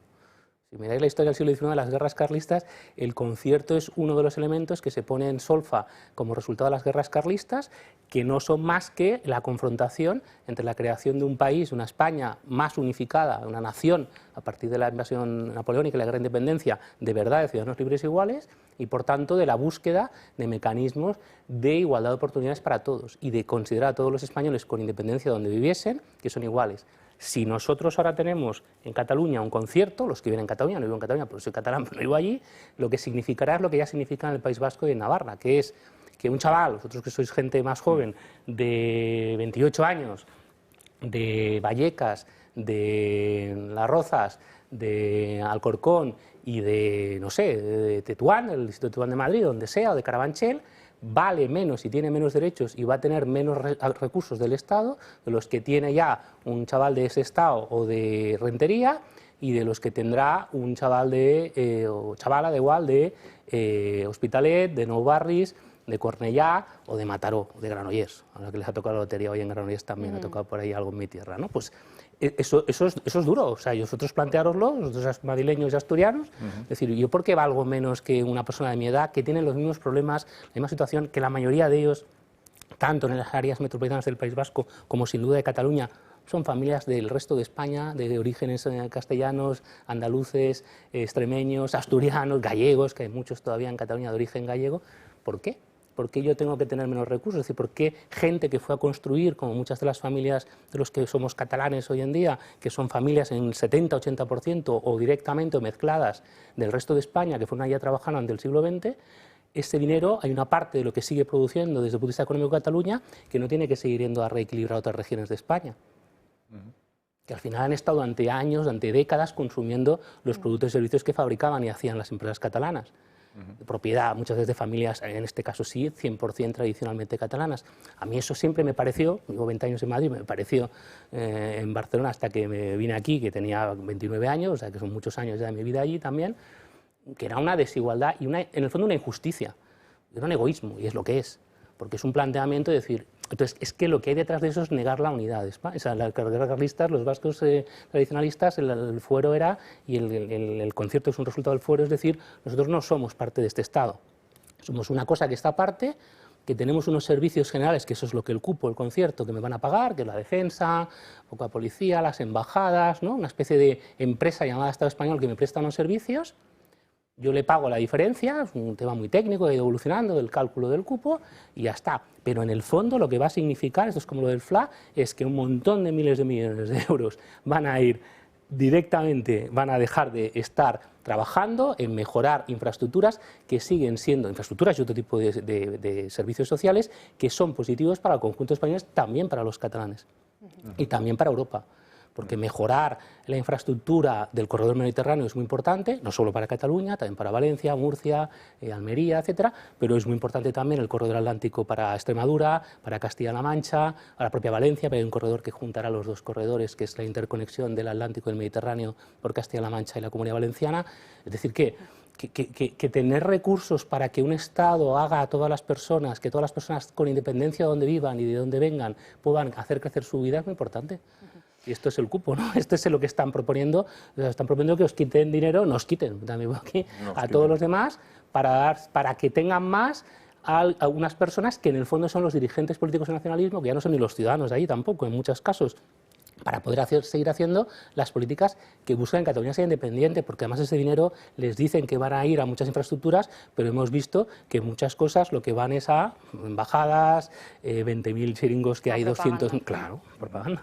Si miráis la historia del siglo XIX de las guerras carlistas, el concierto es uno de los elementos que se pone en solfa como resultado de las guerras carlistas, que no son más que la confrontación entre la creación de un país, una España más unificada, una nación, a partir de la invasión napoleónica y la guerra de independencia, de verdad, de ciudadanos libres e iguales, y por tanto de la búsqueda de mecanismos de igualdad de oportunidades para todos, y de considerar a todos los españoles con independencia donde viviesen, que son iguales. Si nosotros ahora tenemos en Cataluña un concierto, los que viven en Cataluña, no vivo en Cataluña, pero soy catalán, pero no vivo allí, lo que significará es lo que ya significa en el País Vasco y en Navarra, que es que un chaval, vosotros que sois gente más joven, de 28 años, de Vallecas, de Las Rozas, de Alcorcón y de, no sé, de Tetuán, el distrito de Tetuán de Madrid, donde sea, o de Carabanchel, vale menos y tiene menos derechos y va a tener menos recursos del Estado de los que tiene ya un chaval de ese Estado o de Rentería y de los que tendrá un chaval o chavala de igual de Hospitalet, de Nou Barris, de Cornellá o de Mataró, o de Granollers. Ahora que les ha tocado la lotería hoy en Granollers también ha tocado por ahí algo en mi tierra, ¿no? Pues eso es duro, o sea, vosotros planteároslo, vosotros madrileños y asturianos, es decir, ¿yo por qué valgo menos que una persona de mi edad que tiene los mismos problemas, la misma situación que la mayoría de ellos, tanto en las áreas metropolitanas del País Vasco como sin duda de Cataluña? Son familias del resto de España, de orígenes castellanos, andaluces, extremeños, asturianos, gallegos, que hay muchos todavía en Cataluña de origen gallego. ¿Por qué? ¿Por qué yo tengo que tener menos recursos? Es decir, ¿por qué gente que fue a construir, como muchas de las familias de los que somos catalanes hoy en día, que son familias en 70-80% o directamente o mezcladas del resto de España, que fueron allá trabajando durante el siglo XX, este dinero, hay una parte de lo que sigue produciendo desde el punto de vista económico de Cataluña que no tiene que seguir yendo a reequilibrar otras regiones de España? Que al final han estado durante años, durante décadas, consumiendo los productos y servicios que fabricaban y hacían las empresas catalanas. De propiedad, muchas veces de familias, en este caso sí, 100% tradicionalmente catalanas. A mí eso siempre me pareció, vivo 20 años en Madrid, me pareció en Barcelona hasta que me vine aquí, que tenía 29 años, o sea que son muchos años ya de mi vida allí también, que era una desigualdad y en el fondo una injusticia, era un egoísmo, y es lo que es, porque es un planteamiento de decir, entonces es que lo que hay detrás de eso es negar la unidad de España. O sea, las carlistas, los vascos tradicionalistas, el fuero era, y el concierto es un resultado del fuero, es decir, nosotros no somos parte de este Estado, somos una cosa que está aparte, que tenemos unos servicios generales, que eso es lo que el cupo, el concierto, que me van a pagar, que es la defensa, poca policía, las embajadas, ¿no? Una especie de empresa llamada Estado Español que me presta unos servicios. Yo le pago la diferencia, es un tema muy técnico, ha ido evolucionando del cálculo del cupo y ya está. Pero en el fondo lo que va a significar, esto es como lo del FLA, es que un montón de miles de millones de euros van a ir directamente, van a dejar de estar trabajando en mejorar infraestructuras que siguen siendo infraestructuras y otro tipo de servicios sociales que son positivos para el conjunto español, también para los catalanes y también para Europa. Porque mejorar la infraestructura del corredor mediterráneo es muy importante, no solo para Cataluña, también para Valencia, Murcia, Almería, etcétera, pero es muy importante también el corredor atlántico para Extremadura, para Castilla-La Mancha, para la propia Valencia, pero hay un corredor que juntará los dos corredores, que es la interconexión del Atlántico y del Mediterráneo por Castilla-La Mancha y la Comunidad Valenciana. Es decir, que tener recursos para que un Estado haga a todas las personas, que todas las personas con independencia de donde vivan y de donde vengan puedan hacer crecer su vida es muy importante. Y esto es el cupo, ¿no? Esto es lo que están proponiendo. Están proponiendo que os quiten dinero, nos quiten también aquí, a todos los demás, para que tengan más a algunas personas que en el fondo son los dirigentes políticos del nacionalismo, que ya no son ni los ciudadanos de ahí tampoco, en muchos casos, para poder seguir haciendo las políticas que buscan que Cataluña sea independiente, porque además ese dinero les dicen que van a ir a muchas infraestructuras, pero hemos visto que muchas cosas lo que van es a embajadas, 20.000 chiringos que hay, 200... Claro, propaganda.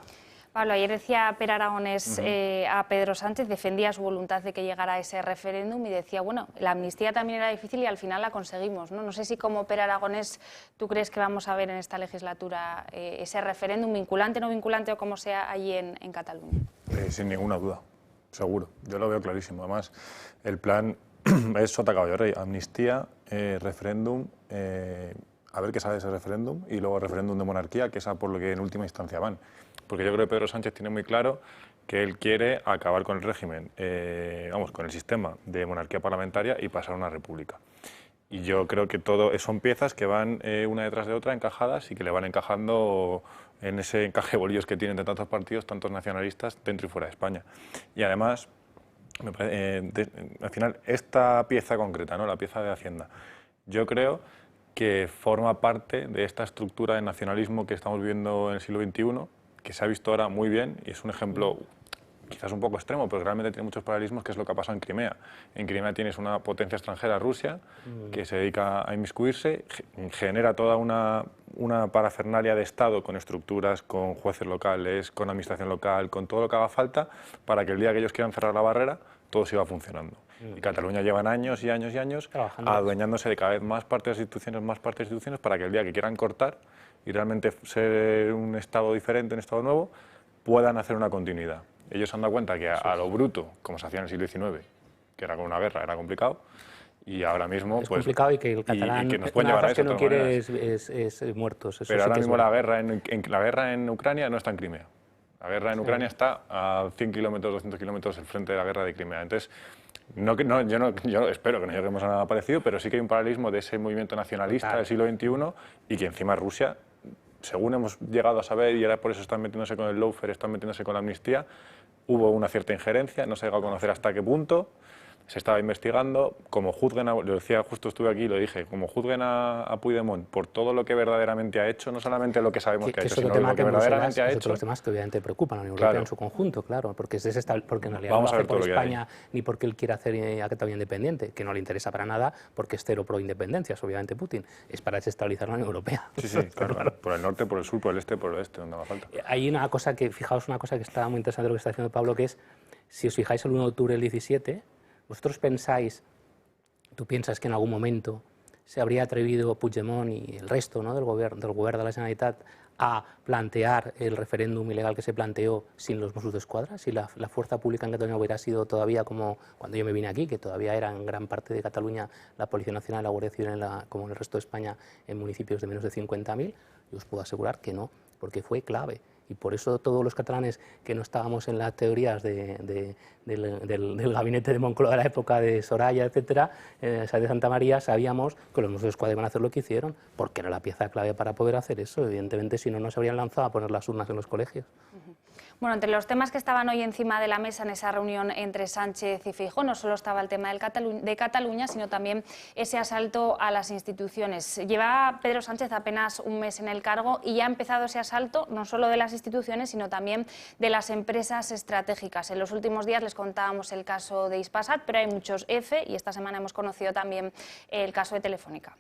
Pablo, ayer decía Per Aragonés a Pedro Sánchez, defendía su voluntad de que llegara ese referéndum y decía, bueno, la amnistía también era difícil y al final la conseguimos, ¿no? No sé si como Per Aragonés tú crees que vamos a ver en esta legislatura ese referéndum vinculante, no vinculante o como sea allí en Cataluña. Sin ninguna duda, seguro. Yo lo veo clarísimo. Además, el plan es sota caballo rey, amnistía, referéndum, a ver qué sale de ese referéndum y luego referéndum de monarquía, que es a por lo que en última instancia van. Porque yo creo que Pedro Sánchez tiene muy claro que él quiere acabar con el régimen, con el sistema de monarquía parlamentaria y pasar a una república. Y yo creo que todo son piezas que van una detrás de otra encajadas y que le van encajando en ese encaje de bolillos que tienen de tantos partidos, tantos nacionalistas dentro y fuera de España. Y además, al final, esta pieza concreta, ¿no? La pieza de Hacienda, yo creo que forma parte de esta estructura de nacionalismo que estamos viviendo en el siglo XXI, que se ha visto ahora muy bien y es un ejemplo quizás un poco extremo, pero realmente tiene muchos paralelismos, que es lo que ha pasado en Crimea. En Crimea tienes una potencia extranjera, Rusia, que se dedica a inmiscuirse, genera toda una parafernalia de Estado con estructuras, con jueces locales, con administración local, con todo lo que haga falta, para que el día que ellos quieran cerrar la barrera, todo siga funcionando. Y Cataluña llevan años y años y años adueñándose de cada vez más partes de instituciones, para que el día que quieran cortar y realmente ser un Estado diferente, un Estado nuevo, puedan hacer una continuidad. Ellos se han dado cuenta que a lo bruto, como se hacía en el siglo XIX, que era con una guerra, era complicado, y ahora mismo... Es complicado y que el catalán, y que nos pueden llevar a eso, que no quiere es muertos. Eso pero sí ahora que mismo es la guerra en Ucrania no está en Crimea. La guerra en Ucrania está a 100 kilómetros, 200 kilómetros el frente de la guerra de Crimea. Entonces, yo espero que no lleguemos a nada parecido, pero sí que hay un paralelismo de ese movimiento nacionalista del siglo XXI y que encima Rusia, según hemos llegado a saber, y ahora por eso están metiéndose con el lawfare, están metiéndose con la amnistía, hubo una cierta injerencia, no se ha llegado a conocer hasta qué punto, se estaba investigando, como juzguen, lo decía, justo estuve aquí y lo dije, como juzguen a Puigdemont por todo lo que verdaderamente ha hecho, no solamente lo que sabemos que ha hecho, sino lo que verdaderamente ha hecho. Los temas que obviamente preocupan a la Unión Europea en su conjunto, claro, porque porque en realidad no lo hace por España ni porque él quiere hacer a Cataluña independiente, que no le interesa para nada porque es cero pro independencias, obviamente Putin, es para desestabilizar la Unión Europea. Sí, claro, por el norte, por el sur, por el este, por el oeste, donde haga falta. Hay una cosa que, fijaos, una cosa que está muy interesante lo que está diciendo Pablo, que es, si os fijáis el 1 de octubre del 17, vosotros pensáis, tú piensas que en algún momento se habría atrevido Puigdemont y el resto, ¿no?, del gobierno de la Generalitat a plantear el referéndum ilegal que se planteó sin los Mossos d'Esquadra, si la fuerza pública en Cataluña hubiera sido todavía como cuando yo me vine aquí, que todavía era en gran parte de Cataluña la Policía Nacional y la Guardia Civil, como en el resto de España, en municipios de menos de 50.000, yo os puedo asegurar que no, porque fue clave. Y por eso todos los catalanes que no estábamos en las teorías del gabinete de Moncloa de la época de Soraya, etcétera, de Santa María, sabíamos que los Mossos d'Esquadra iban a hacer lo que hicieron, porque era la pieza clave para poder hacer eso. Evidentemente, si no, no se habrían lanzado a poner las urnas en los colegios. Bueno, entre los temas que estaban hoy encima de la mesa en esa reunión entre Sánchez y Feijóo, no solo estaba el tema de Cataluña, sino también ese asalto a las instituciones. Lleva Pedro Sánchez apenas un mes en el cargo y ya ha empezado ese asalto, no solo de las instituciones, sino también de las empresas estratégicas. En los últimos días les contábamos el caso de Hispasat, pero hay muchos F y esta semana hemos conocido también el caso de Telefónica.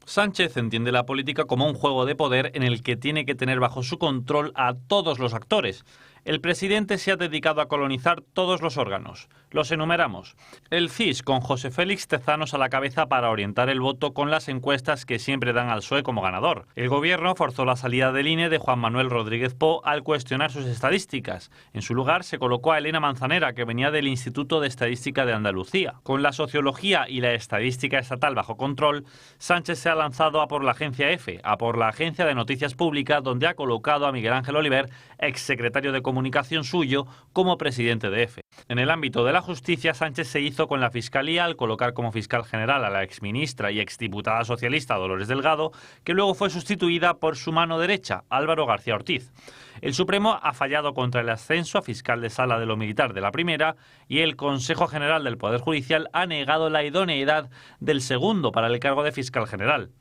Sánchez entiende la política como un juego de poder en el que tiene que tener bajo su control a todos los actores. El presidente se ha dedicado a colonizar todos los órganos. Los enumeramos. El CIS, con José Félix Tezanos a la cabeza para orientar el voto con las encuestas que siempre dan al PSOE como ganador. El gobierno forzó la salida del INE de Juan Manuel Rodríguez Po al cuestionar sus estadísticas. En su lugar se colocó a Elena Manzanera, que venía del Instituto de Estadística de Andalucía. Con la sociología y la estadística estatal bajo control, Sánchez se ha lanzado a por la agencia EFE, a por la Agencia de Noticias Públicas, donde ha colocado a Miguel Ángel Oliver, exsecretario de comunicación suyo como presidente de EFE. En el ámbito de la justicia, Sánchez se hizo con la Fiscalía al colocar como fiscal general a la exministra y exdiputada socialista Dolores Delgado, que luego fue sustituida por su mano derecha, Álvaro García Ortiz. El Supremo ha fallado contra el ascenso a fiscal de sala de lo militar de la primera y el Consejo General del Poder Judicial ha negado la idoneidad del segundo para el cargo de fiscal general.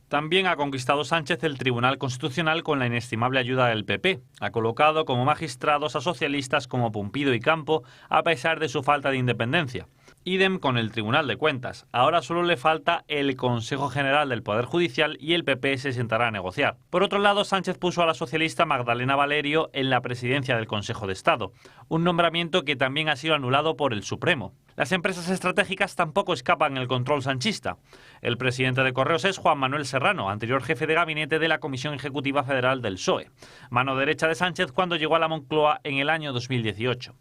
También ha conquistado Sánchez el Tribunal Constitucional con la inestimable ayuda del PP. Ha colocado como magistrados a socialistas como Pumpido y Campo, a pesar de su falta de independencia. Idem con el Tribunal de Cuentas. Ahora solo le falta el Consejo General del Poder Judicial y el PP se sentará a negociar. Por otro lado, Sánchez puso a la socialista Magdalena Valerio en la presidencia del Consejo de Estado, un nombramiento que también ha sido anulado por el Supremo. Las empresas estratégicas tampoco escapan el control sanchista. El presidente de Correos es Juan Manuel Serrano, anterior jefe de gabinete de la Comisión Ejecutiva Federal del PSOE, mano derecha de Sánchez cuando llegó a la Moncloa en el año 2018.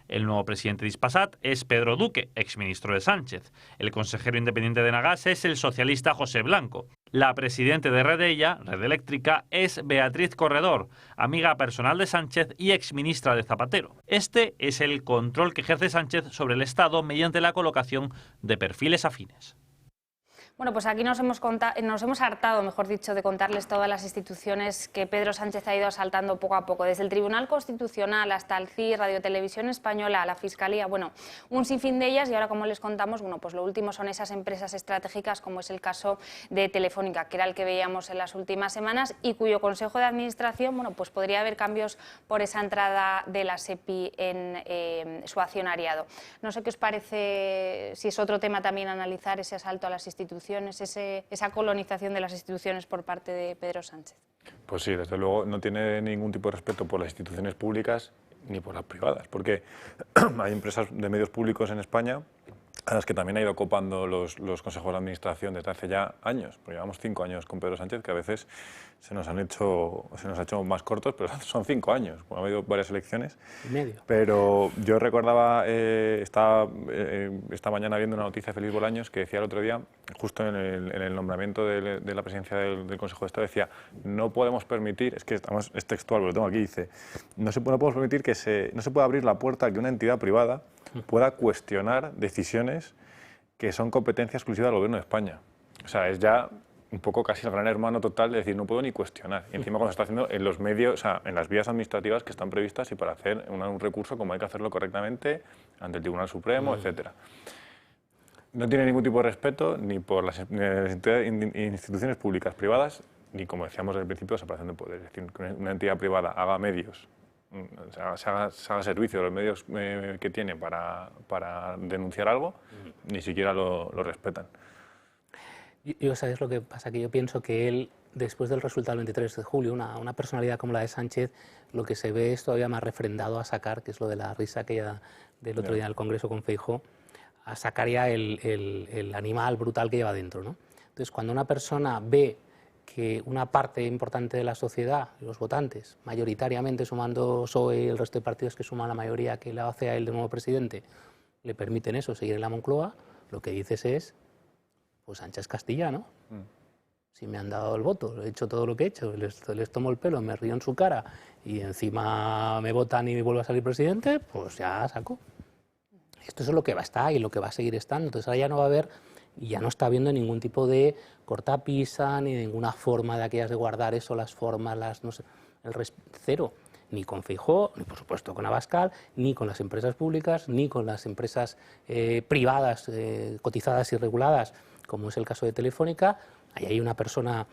El nuevo presidente de Hispasat es Pedro Duque, exministro de Sánchez. El consejero independiente de Nagas es el socialista José Blanco. La presidenta de Redella, Red Eléctrica, es Beatriz Corredor, amiga personal de Sánchez y exministra de Zapatero. Este es el control que ejerce Sánchez sobre el Estado mediante la colocación de perfiles afines. Bueno, pues aquí nos hemos hartado, mejor dicho, de contarles todas las instituciones que Pedro Sánchez ha ido asaltando poco a poco, desde el Tribunal Constitucional hasta el CIE, Radio Televisión Española, la Fiscalía, bueno, un sinfín de ellas. Y ahora, como les contamos, bueno, pues lo último son esas empresas estratégicas, como es el caso de Telefónica, que era el que veíamos en las últimas semanas y cuyo Consejo de Administración, bueno, pues podría haber cambios por esa entrada de la SEPI en su accionariado. No sé qué os parece, si es otro tema también analizar ese asalto a las instituciones, esa colonización de las instituciones por parte de Pedro Sánchez. Pues sí, desde luego no tiene ningún tipo de respeto por las instituciones públicas ni por las privadas, porque hay empresas de medios públicos en España a las que también ha ido copando los consejos de administración desde hace ya años, porque llevamos 5 años con Pedro Sánchez, que a veces se nos ha hecho más cortos, pero son 5 años, ha habido varias elecciones. Y medio. Pero yo recordaba, esta mañana viendo una noticia de Félix Bolaños que decía el otro día, justo en el nombramiento de la presidencia del Consejo de Estado, decía, no podemos permitir, es textual, lo tengo aquí, dice, no podemos permitir no se pueda abrir la puerta a que una entidad privada pueda cuestionar decisiones que son competencia exclusiva del Gobierno de España. O sea, es ya un poco casi el gran hermano total de decir, no puedo ni cuestionar. Y encima cuando se está haciendo en los medios, o sea, en las vías administrativas que están previstas y para hacer un recurso como hay que hacerlo correctamente ante el Tribunal Supremo, etcétera. No tiene ningún tipo de respeto ni por las instituciones públicas privadas, ni, como decíamos desde el principio, la separación de poderes. Es decir, que una entidad privada haga medios, se haga servicio de los medios que tiene para denunciar algo, ni siquiera lo respetan. Yo, ¿sabes lo que pasa? Que yo pienso que él, después del resultado del 23 de julio, una personalidad como la de Sánchez, lo que se ve es todavía más refrendado a sacar, que es lo de la risa aquella del otro día en el Congreso con Feijóo, a sacar ya el animal brutal que lleva dentro, ¿no? Entonces, cuando una persona ve que una parte importante de la sociedad, los votantes, mayoritariamente sumando PSOE y el resto de partidos que suman la mayoría que le hace a él de nuevo presidente, le permiten eso, seguir en la Moncloa, lo que dices es, pues Sánchez Castilla, ¿no? Si me han dado el voto, he hecho todo lo que he hecho, les tomo el pelo, me río en su cara y encima me votan y vuelvo a salir presidente, pues ya saco. Esto es lo que va a estar y lo que va a seguir estando. Entonces ahora ya no va a haber, y ya no está habiendo ningún tipo de cortapisa, ni ninguna forma de aquellas de guardar eso, las formas, no sé, cero. Ni con Feijóo, ni por supuesto con Abascal, ni con las empresas públicas, ni con las empresas privadas, cotizadas y reguladas, como es el caso de Telefónica. Ahí hay una persona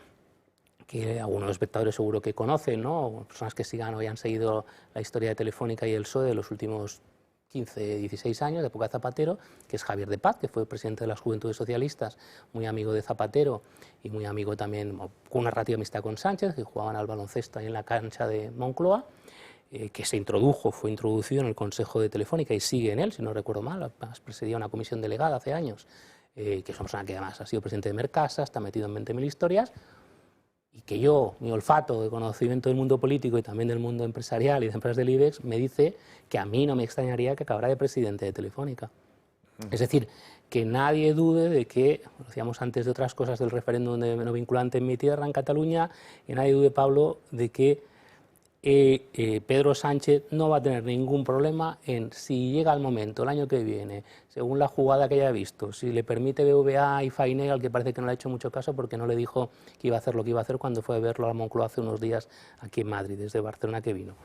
que algunos espectadores seguro que conocen, ¿no? Personas que sigan o hayan seguido la historia de Telefónica y el PSOE de los últimos 15, 16 años, de época de Zapatero, que es Javier de Paz, que fue presidente de las Juventudes Socialistas, muy amigo de Zapatero y muy amigo también, con una relativa amistad con Sánchez, que jugaban al baloncesto ahí en la cancha de Moncloa, que fue introducido en el Consejo de Telefónica y sigue en él, si no recuerdo mal, presidía una comisión delegada hace años, que es una persona que además ha sido presidente de Mercasa, está metido en 20.000 historias, y que yo, mi olfato de conocimiento del mundo político y también del mundo empresarial y de empresas del IBEX, me dice que a mí no me extrañaría que acabara de presidente de Telefónica. Es decir, que nadie dude de que, decíamos antes de otras cosas del referéndum no vinculante en mi tierra, en Cataluña, que nadie dude, Pablo, de que Pedro Sánchez no va a tener ningún problema en, si llega el momento, el año que viene, según la jugada que haya visto, si le permite BVA y Fainé, al que parece que no le ha hecho mucho caso porque no le dijo que iba a hacer lo que iba a hacer cuando fue a verlo a la Moncloa hace unos días aquí en Madrid, desde Barcelona que vino.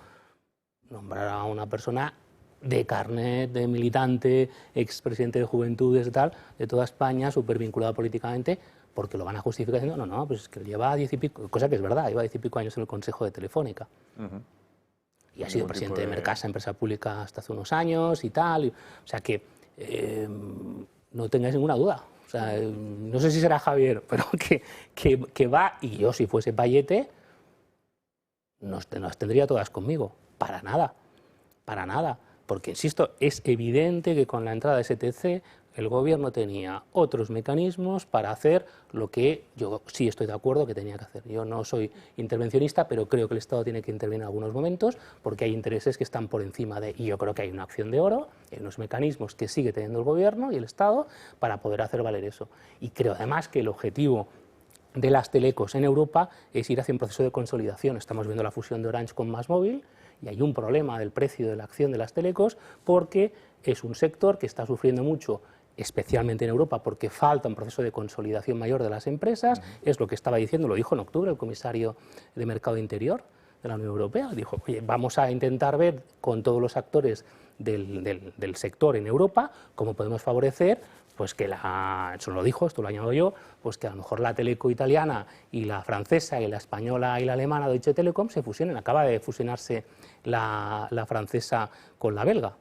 Nombrar a una persona de carnet, de militante, expresidente de Juventudes, tal, de toda España, súper vinculado políticamente, porque lo van a justificar diciendo, no, pues es que lleva 10 y pico, cosa que es verdad, lleva 10 y pico años en el Consejo de Telefónica. Y ha sido presidente de Mercasa, empresa pública, hasta hace unos años y tal. O sea que no tengáis ninguna duda. O sea, no sé si será Javier, pero que va, y yo si fuese Payete, nos tendría todas conmigo. Para nada, para nada. Porque, insisto, es evidente que con la entrada de STC el gobierno tenía otros mecanismos para hacer lo que yo sí estoy de acuerdo que tenía que hacer. Yo no soy intervencionista, pero creo que el Estado tiene que intervenir en algunos momentos porque hay intereses que están por encima de... Y yo creo que hay una acción de oro, hay unos mecanismos que sigue teniendo el gobierno y el Estado para poder hacer valer eso. Y creo además que el objetivo de las telecos en Europa es ir hacia un proceso de consolidación. Estamos viendo la fusión de Orange con MásMóvil y hay un problema del precio de la acción de las telecos porque es un sector que está sufriendo mucho, especialmente en Europa, porque falta un proceso de consolidación mayor de las empresas. Es lo que estaba diciendo, lo dijo en octubre el comisario de Mercado Interior de la Unión Europea. Dijo, oye, vamos a intentar ver con todos los actores del sector en Europa cómo podemos favorecer pues que eso lo dijo, esto lo añado yo, pues que a lo mejor la teleco italiana y la francesa y la española y la alemana Deutsche Telekom se fusionen. Acaba de fusionarse la francesa con la belga.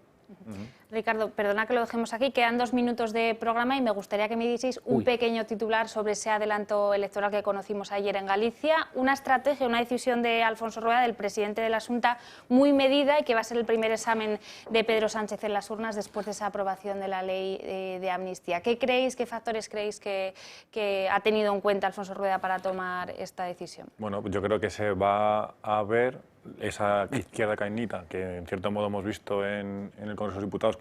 Ricardo, perdona que lo dejemos aquí, quedan 2 minutos de programa y me gustaría que me dieseis un pequeño titular sobre ese adelanto electoral que conocimos ayer en Galicia, una estrategia, una decisión de Alfonso Rueda, del presidente de la Xunta, muy medida y que va a ser el primer examen de Pedro Sánchez en las urnas después de esa aprobación de la ley de amnistía. ¿Qué creéis, qué factores creéis que ha tenido en cuenta Alfonso Rueda para tomar esta decisión? Bueno, yo creo que se va a ver esa izquierda cainita que en cierto modo hemos visto en el Congreso de los Diputados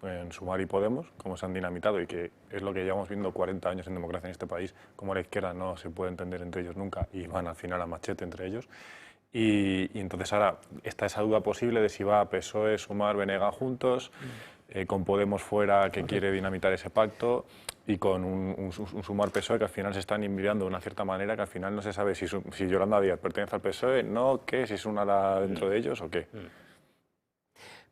en Sumar y Podemos, cómo se han dinamitado y que es lo que llevamos viendo 40 años en democracia en este país, cómo la izquierda no se puede entender entre ellos nunca y van al final a machete entre ellos. Y entonces ahora está esa duda posible de si va PSOE, Sumar, BNG juntos, con Podemos fuera que quiere dinamitar ese pacto y con un Sumar PSOE que al final se están invirando de una cierta manera que al final no se sabe si Yolanda Díaz pertenece al PSOE, no, qué, si es una dentro de ellos o qué.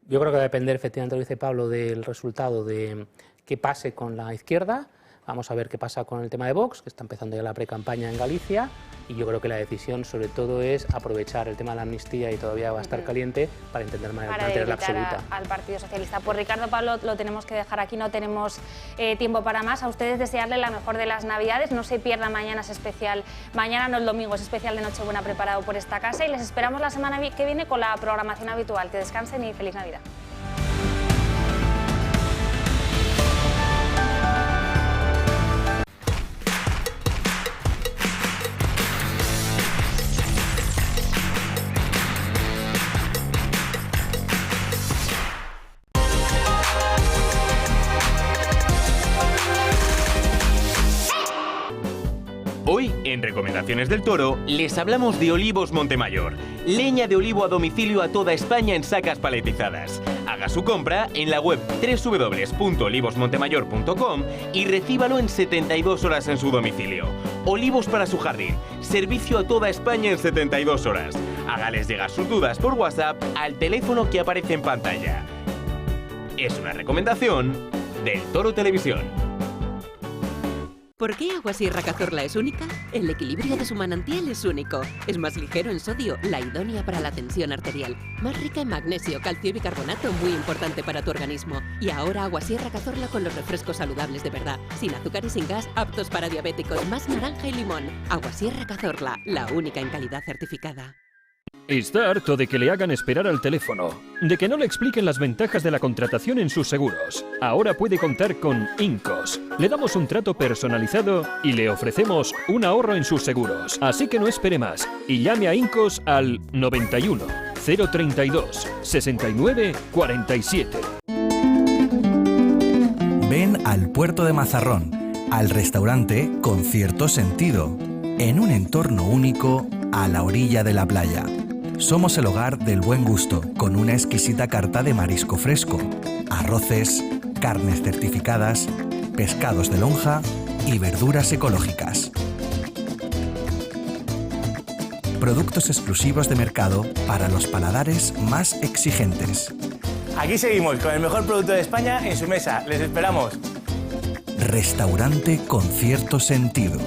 Yo creo que va a depender, efectivamente, lo dice Pablo, del resultado de qué pase con la izquierda. Vamos a ver qué pasa con el tema de Vox, que está empezando ya la precampaña en Galicia, y yo creo que la decisión sobre todo es aprovechar el tema de la amnistía y todavía va a estar caliente para mantenerla absoluta. Al Partido Socialista. Pues Ricardo, Pablo, lo tenemos que dejar aquí, no tenemos tiempo para más. A ustedes desearles la mejor de las Navidades, no se pierdan mañana, es especial, mañana no el domingo, es especial de Nochebuena preparado por esta casa y les esperamos la semana que viene con la programación habitual. Que descansen y feliz Navidad. Hoy, en Recomendaciones del Toro, les hablamos de Olivos Montemayor, leña de olivo a domicilio a toda España en sacas paletizadas. Haga su compra en la web www.olivosmontemayor.com y recíbalo en 72 horas en su domicilio. Olivos para su jardín, servicio a toda España en 72 horas. Hágales llegar sus dudas por WhatsApp al teléfono que aparece en pantalla. Es una recomendación del Toro Televisión. ¿Por qué Agua Sierra Cazorla es única? El equilibrio de su manantial es único. Es más ligero en sodio, la idónea para la tensión arterial. Más rica en magnesio, calcio y bicarbonato, muy importante para tu organismo. Y ahora Agua Sierra Cazorla con los refrescos saludables de verdad. Sin azúcar y sin gas, aptos para diabéticos. Más naranja y limón. Agua Sierra Cazorla, la única en calidad certificada. Está harto de que le hagan esperar al teléfono, de que no le expliquen las ventajas de la contratación en sus seguros. Ahora puede contar con Incos. Le damos un trato personalizado y le ofrecemos un ahorro en sus seguros. Así que no espere más y llame a Incos al 91 032 69 47. Ven al puerto de Mazarrón, al restaurante con cierto sentido, en un entorno único a la orilla de la playa. Somos el hogar del buen gusto, con una exquisita carta de marisco fresco, arroces, carnes certificadas, pescados de lonja y verduras ecológicas. Productos exclusivos de mercado para los paladares más exigentes. Aquí seguimos con el mejor producto de España en su mesa. Les esperamos. Restaurante con cierto sentido.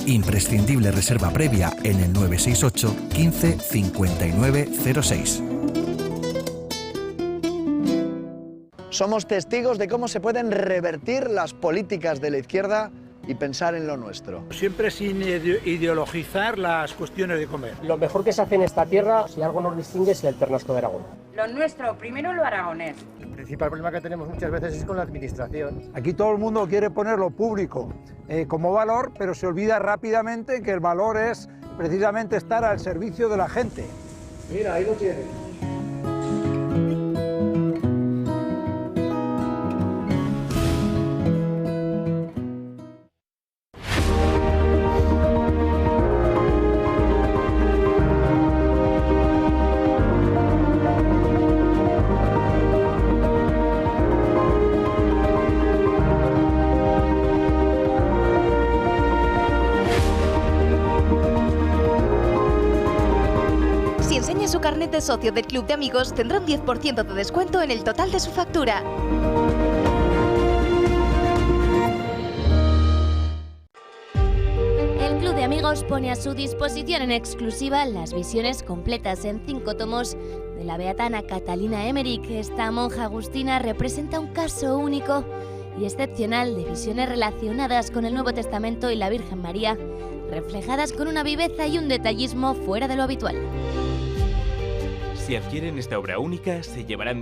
Imprescindible reserva previa en el 968 15 59 06. Somos testigos de cómo se pueden revertir las políticas de la izquierda y pensar en lo nuestro. Siempre sin ideologizar las cuestiones de comer. Lo mejor que se hace en esta tierra, si algo nos distingue, es el pernasco de Aragón. Lo nuestro, primero lo aragonés. El principal problema que tenemos muchas veces es con la administración. Aquí todo el mundo quiere poner lo público como valor, pero se olvida rápidamente que el valor es precisamente estar al servicio de la gente. Mira, ahí lo tienes. Si enseña su carnet de socio del Club de Amigos, tendrá un 10% de descuento en el total de su factura. El Club de Amigos pone a su disposición en exclusiva las visiones completas en 5 tomos de la beatana Catalina Emmerich. Esta monja agustina representa un caso único y excepcional de visiones relacionadas con el Nuevo Testamento y la Virgen María, reflejadas con una viveza y un detallismo fuera de lo habitual. Si adquieren esta obra única, se llevarán de